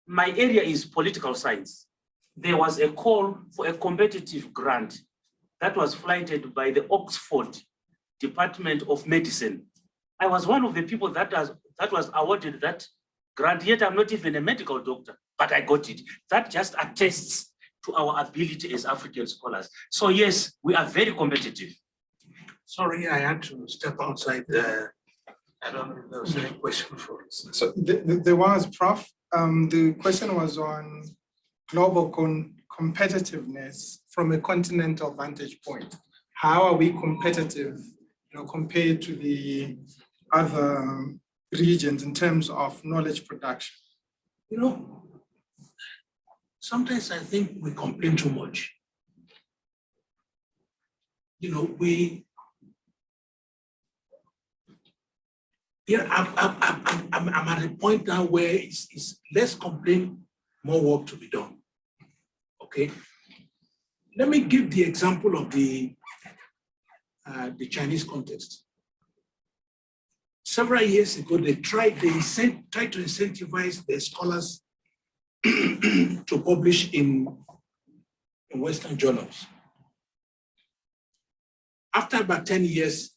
my area is political science. There was a call for a competitive grant that was flighted by the Oxford Department of Medicine. I was one of the people that was awarded that grant, yet I'm not even a medical doctor, but I got it. That just attests to our ability as African scholars. So yes, we are very competitive. Sorry, I had to step outside there. I don't know if there was any question for us. So there was, Prof. The question was on global competitiveness from a continental vantage point. How are we competitive, compared to the other regions in terms of knowledge production? Sometimes I think we complain too much. I'm at a point now where it's less complain, more work to be done. Okay, let me give the example of the Chinese context. Several years ago, they tried to incentivize their scholars to publish in Western journals. After about 10 years,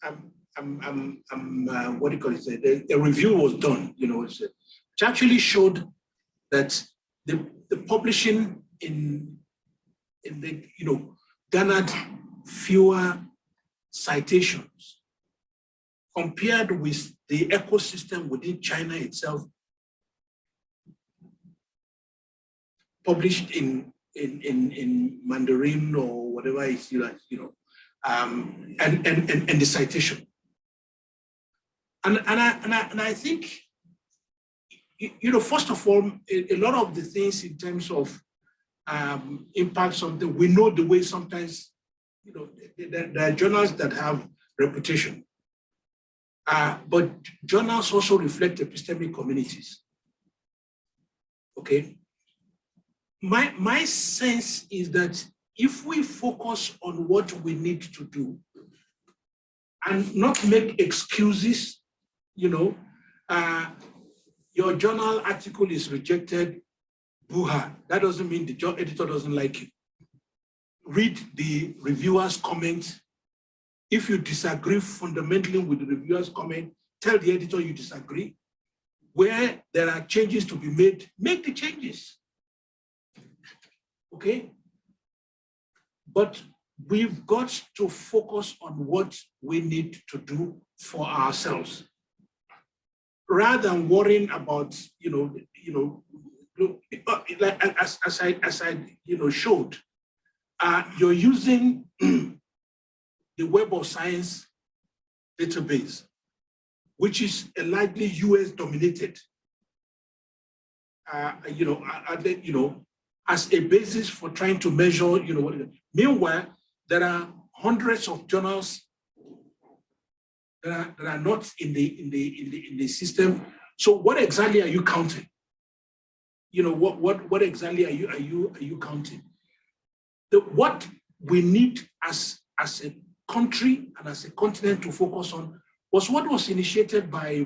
what do you call it? A review was done, which actually showed that the publishing in the, garnered fewer citations compared with the ecosystem within China itself, published in Mandarin or whatever is, and the citation. And I think, first of all, a lot of the things in terms of impact something, we know the way sometimes, there are journals that have reputation, but journals also reflect epistemic communities. Okay. My sense is that if we focus on what we need to do and not make excuses, your journal article is rejected, boo-ha. That doesn't mean the editor doesn't like it. Read the reviewer's comment. If you disagree fundamentally with the reviewer's comment, tell the editor you disagree. Where there are changes to be made, make the changes. Okay? But we've got to focus on what we need to do for ourselves, rather than worrying about, like as I showed, you're using the Web of Science database, which is a largely US dominated, as a basis for trying to measure, meanwhile, there are hundreds of journals that are not in the system. So what exactly are you counting? What exactly are you counting? What we need as a country and as a continent to focus on was what was initiated by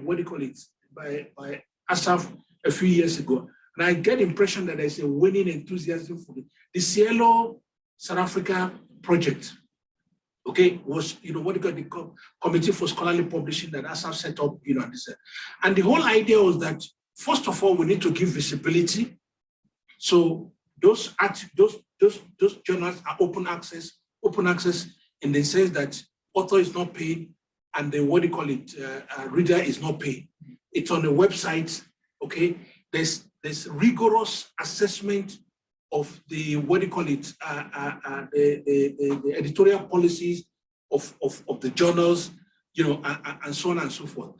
by ASAF a few years ago. And I get the impression that there's a winning enthusiasm for the Cielo South Africa project. Okay, was the Committee for Scholarly Publishing that ASAF set up, and the whole idea was that first of all we need to give visibility. So those journals are open access in the sense that author is not paid and the reader is not paid. It's on the website. Okay, there's rigorous assessment of the the editorial policies of the journals, and so on and so forth.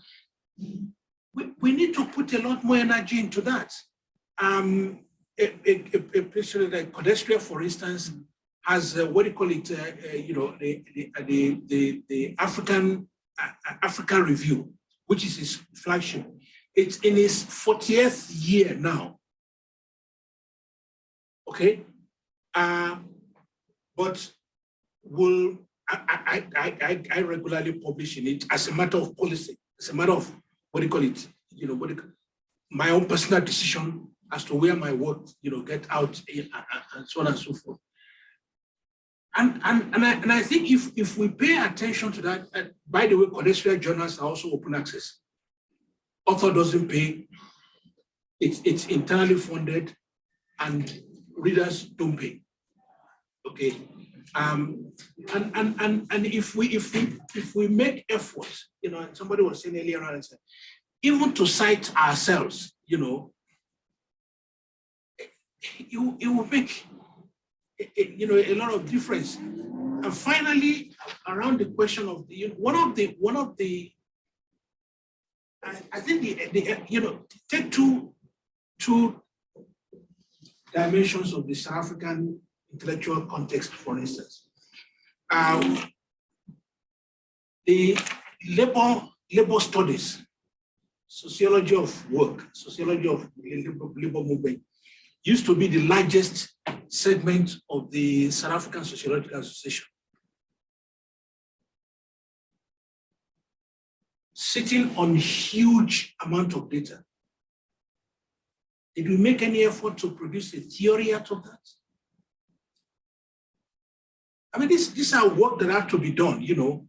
We need to put a lot more energy into that. A place like Codestria, for instance, has the African Review, which is his flagship. It's in its 40th year now. Okay, but I regularly publish in it as a matter of policy, as a matter of my own personal decision as to where my work get out and so on and so forth. And I think if we pay attention to that, by the way, Codestria journals are also open access. Author doesn't pay, it's internally funded and readers don't pay. Okay. And if we make efforts, you know, and somebody was saying earlier on, even to cite ourselves, you know, it will make you know, a lot of difference. And finally, around the question of the one of the I think the you know, take two dimensions of the South African intellectual context, for instance. The labor studies, sociology of work, sociology of labor movement used to be the largest segment of the South African Sociological Association. Sitting on huge amount of data. Did we make any effort to produce a theory out of that? I mean, these are work that have to be done, you know.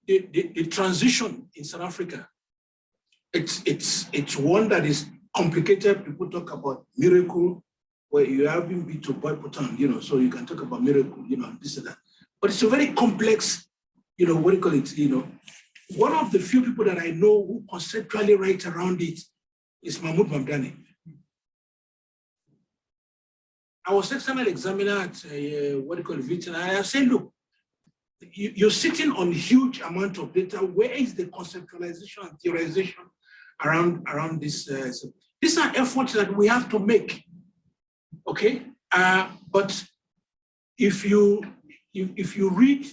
The transition in South Africa, it's one that is complicated. People talk about miracle, where you haven't been to Boypotown, you know, so you can talk about miracle, you know, this and that. But it's a very complex, you know, what do you call it, you know. One of the few people that I know who conceptually write around it is Mahmoud Mamdani. I was external examiner at what do you call it, and I said, look, you're sitting on huge amount of data. Where is the conceptualization and theorization around this? These are efforts that we have to make. Okay, but if you read,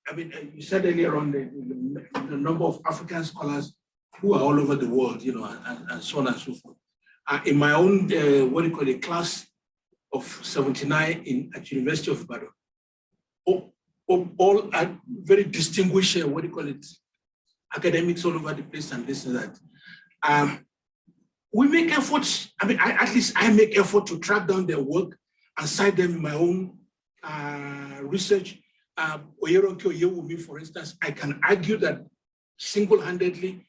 I mean, you said earlier on the number of African scholars who are all over the world, you know, and so on and so forth. In my own what do you call it, class of 79 at University of Ibadan, all are very distinguished, what do you call it, academics all over the place and this and that. We make efforts, I mean, at least I make effort to track down their work and cite them in my own research. For instance, I can argue that single-handedly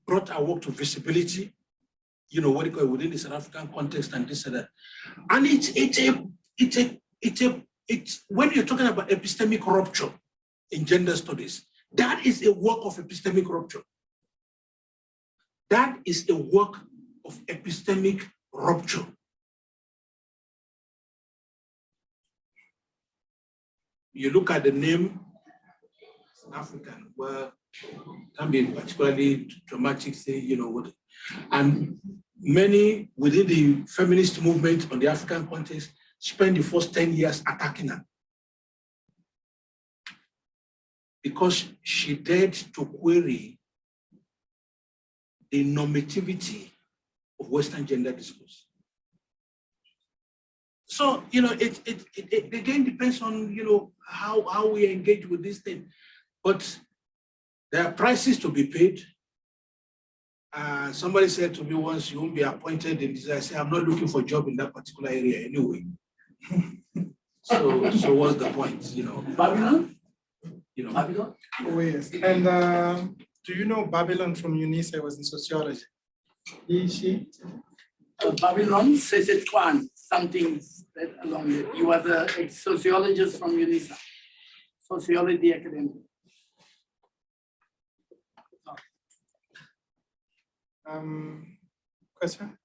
brought our work to visibility, you know, what do you call it, within the South African context and this and that. And it's when you're talking about epistemic rupture in gender studies, that is a work of epistemic rupture. That is a work of epistemic rupture. You look at the name African, well, can be particularly dramatic, say, you know what, and many within the feminist movement on the African context spend the first 10 years attacking her because she dared to query the normativity of Western gender discourse. So, you know, it again depends on, you know, how we engage with this thing. But there are prices to be paid. Somebody said to me once, you won't be appointed in this. I said, I'm not looking for a job in that particular area anyway. So what's the point, you know? Babylon? You know, Babylon? Oh, yes. And do you know Babylon from UNISA was in sociology? She? Babylon says it one, something that along it. He was a sociologist from UNISA, sociology academy. Question?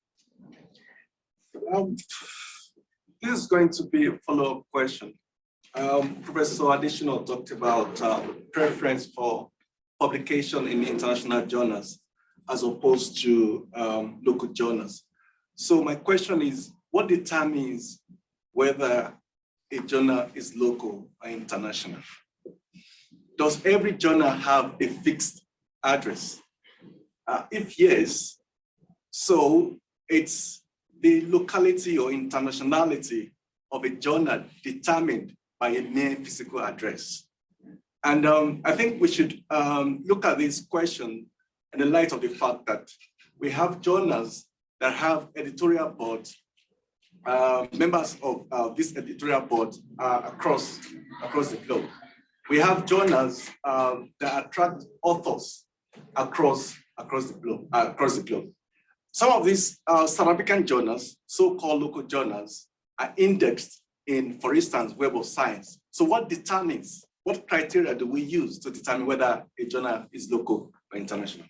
This is going to be a follow-up question. Professor Additional talked about preference for publication in international journals as opposed to local journals. So my question is, what determines whether a journal is local or international? Does every journal have a fixed address? If yes, so it's the locality or internationality of a journal determined by a mere physical address. And I think we should look at this question in the light of the fact that we have journals that have editorial boards. Members of this editorial board across the globe. We have journals that attract authors across across the globe. Some of these South African journals, so-called local journals, are indexed in, for instance, Web of Science. So what criteria do we use to determine whether a journal is local or international?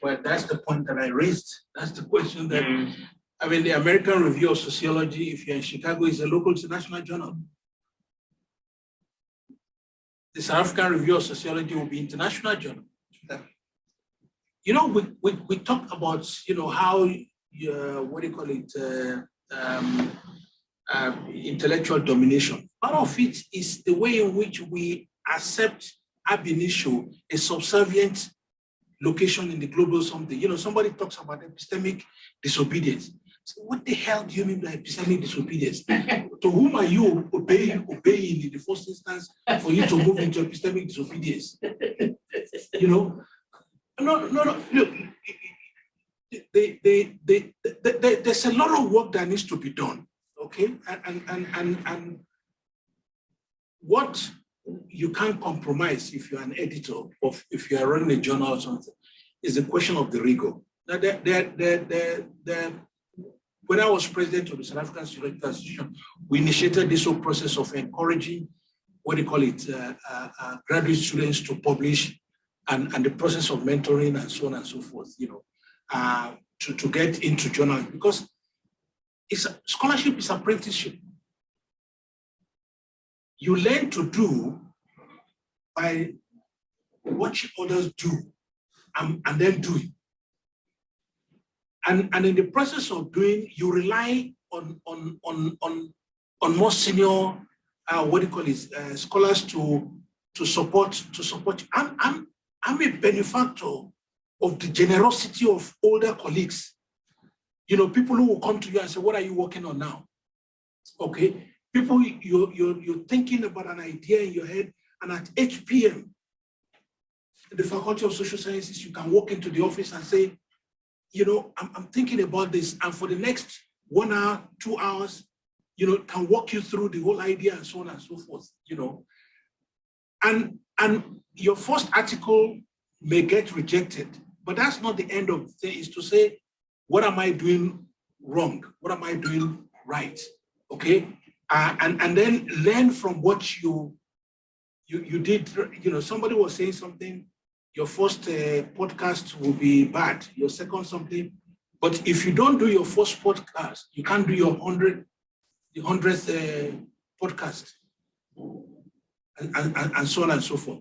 Well, that's the point that I raised. That's the question that, I mean, the American Review of Sociology, if you're in Chicago, is a local international journal. The South African Review of Sociology will be international journal. You know, we talk about, you know, how, what do you call it, intellectual domination. Part of it is the way in which we accept ab initio a subservient location in the global something. You know, somebody talks about epistemic disobedience. So what the hell do you mean by epistemic disobedience? To whom are you obeying in the first instance for you to move into epistemic disobedience? You know, no. Look, there's a lot of work that needs to be done. Okay, and what you can't compromise if you're an editor or if you are running a journal or something is the question of the rigor. Now, when I was president of the South African Student Association, we initiated this whole process of encouraging, what do you call it, graduate students to publish, and the process of mentoring and so on and so forth, you know, to get into journalism, because scholarship is apprenticeship. You learn to do by watching others do and then do it. And in the process of doing, you rely on more senior, what do you call it, scholars to support. I'm a benefactor of the generosity of older colleagues. You know, people who will come to you and say, what are you working on now? Okay, people, you're thinking about an idea in your head, and at 8 p.m., the Faculty of Social Sciences, you can walk into the office and say, you know, I'm thinking about this, and for the next 1 hour, 2 hours, you know, can walk you through the whole idea and so on and so forth, you know. And your first article may get rejected, but that's not the end of the thing. Is to say, what am I doing wrong? What am I doing right? Okay, and then learn from what you did. You know, somebody was saying something. Your first podcast will be bad. Your second something, but if you don't do your first podcast, you can't do your 100th podcast, and so on and so forth.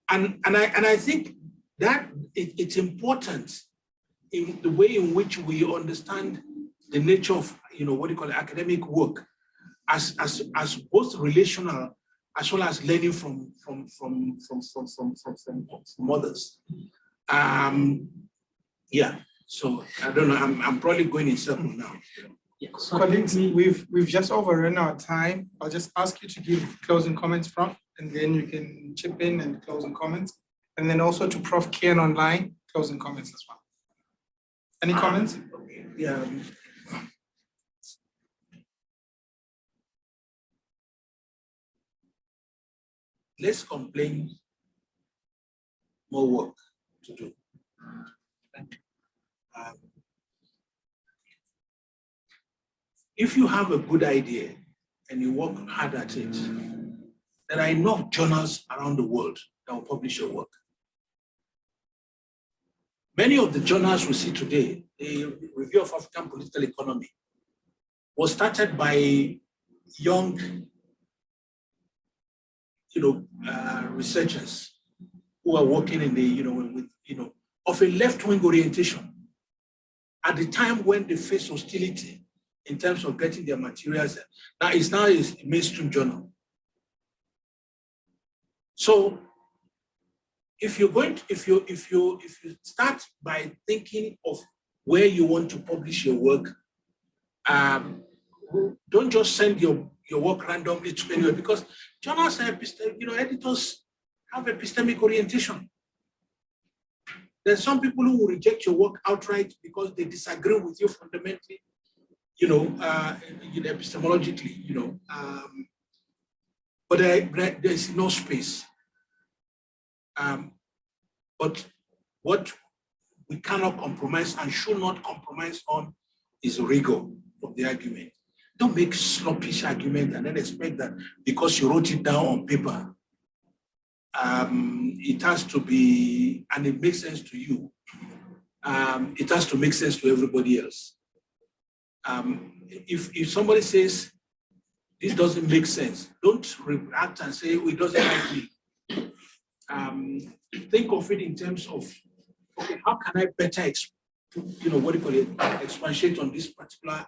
And I think that it's important in the way in which we understand the nature of, you know, what you call academic work as both relational as well as learning from others. Yeah. So I don't know. I'm probably going in circle now. Yeah. Colleagues, we've just overrun our time. I'll just ask you to give closing comments, Prof, and then you can chip in and closing comments, and then also to Prof Kian online, closing comments as well. Any comments? Okay. Yeah. Less complain, more work to do. If you have a good idea and you work hard at it, there are enough journals around the world that will publish your work. Many of the journals we see today, the Review of African Political Economy, was started by young, you know, researchers who are working in the, you know, with, you know, of a left-wing orientation at the time when they faced hostility in terms of getting their materials. Now it's a mainstream journal. So if you're going to, if you start by thinking of where you want to publish your work, don't just send your work randomly to anywhere, because journals are, you know, editors have epistemic orientation. There's some people who will reject your work outright because they disagree with you fundamentally, you know, epistemologically, you know. But there's no space. But what we cannot compromise and should not compromise on is rigor of the argument. Don't make sloppish argument and then expect that because you wrote it down on paper, it has to be, and it makes sense to you. It has to make sense to everybody else. If somebody says, this doesn't make sense, don't react and say, oh, it doesn't like me. Think of it in terms of, okay, how can I better, expatiate on this particular,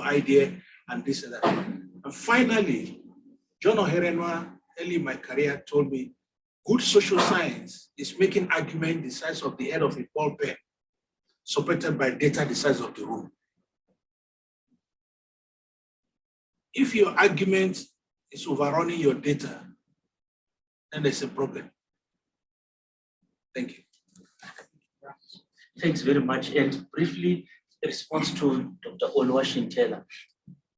idea and this and that. And finally, John Oherenwa, early in my career, told me, good social science is making argument the size of the head of a ball pen, supported by data the size of the room. If your argument is overrunning your data, then there's a problem. Thank you. Thanks very much. And briefly, a response to Dr. Oluwashintela.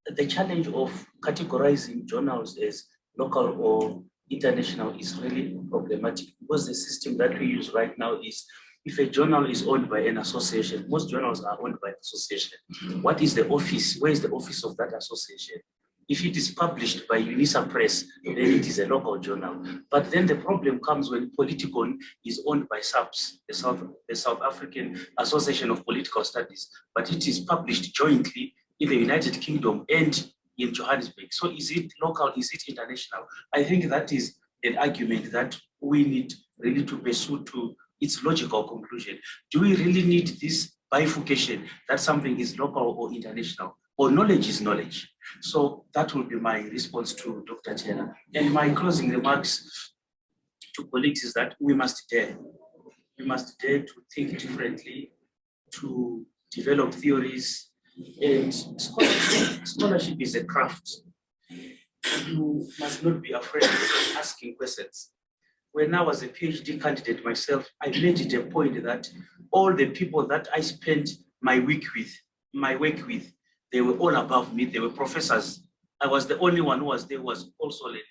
The challenge of categorizing journals as local or international is really problematic because the system that we use right now is if a journal is owned by an association, most journals are owned by an association. What is the office? Where is the office of that association? If it is published by UNISA Press, then it is a local journal. But then the problem comes when Politicon is owned by SAPS, the South African Association of Political Studies, but it is published jointly in the United Kingdom and in Johannesburg. So is it local, is it international? I think that is an argument that we need really to pursue to its logical conclusion. Do we really need this bifurcation that something is local or international? Or knowledge is knowledge? So that will be my response to Dr. Chena. And my closing remarks to colleagues is that we must dare. We must dare to think differently, to develop theories, and scholarship is a craft. You must not be afraid of asking questions. When I was a PhD candidate myself, I made it a point that all the people that I spent my work with, they were all above me. They were professors. I was the only one who was there, was also learning.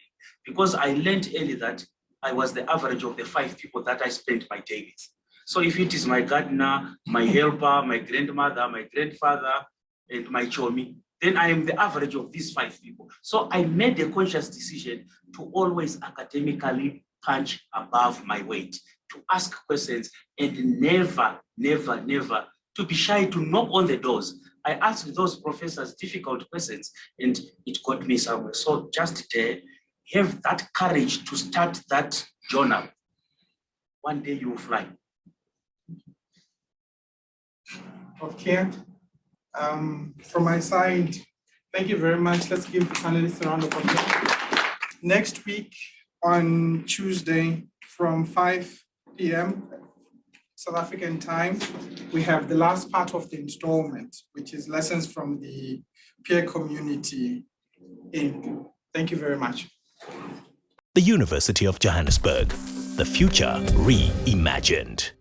Because I learned early that I was the average of the 5 people that I spent my day with. So if it is my gardener, my helper, my grandmother, my grandfather, and my chomi, then I am the average of these 5 people. So I made a conscious decision to always academically punch above my weight, to ask questions, and never to be shy to knock on the doors. I asked those professors difficult questions and it got me somewhere. So just have that courage to start that journal. One day you will fly. Okay. From my side, thank you very much. Let's give the panelists a round of applause. Next week on Tuesday from 5 p.m. South African time, we have the last part of the installment, which is lessons from the peer community Inc. Thank you very much. The University of Johannesburg, the future reimagined.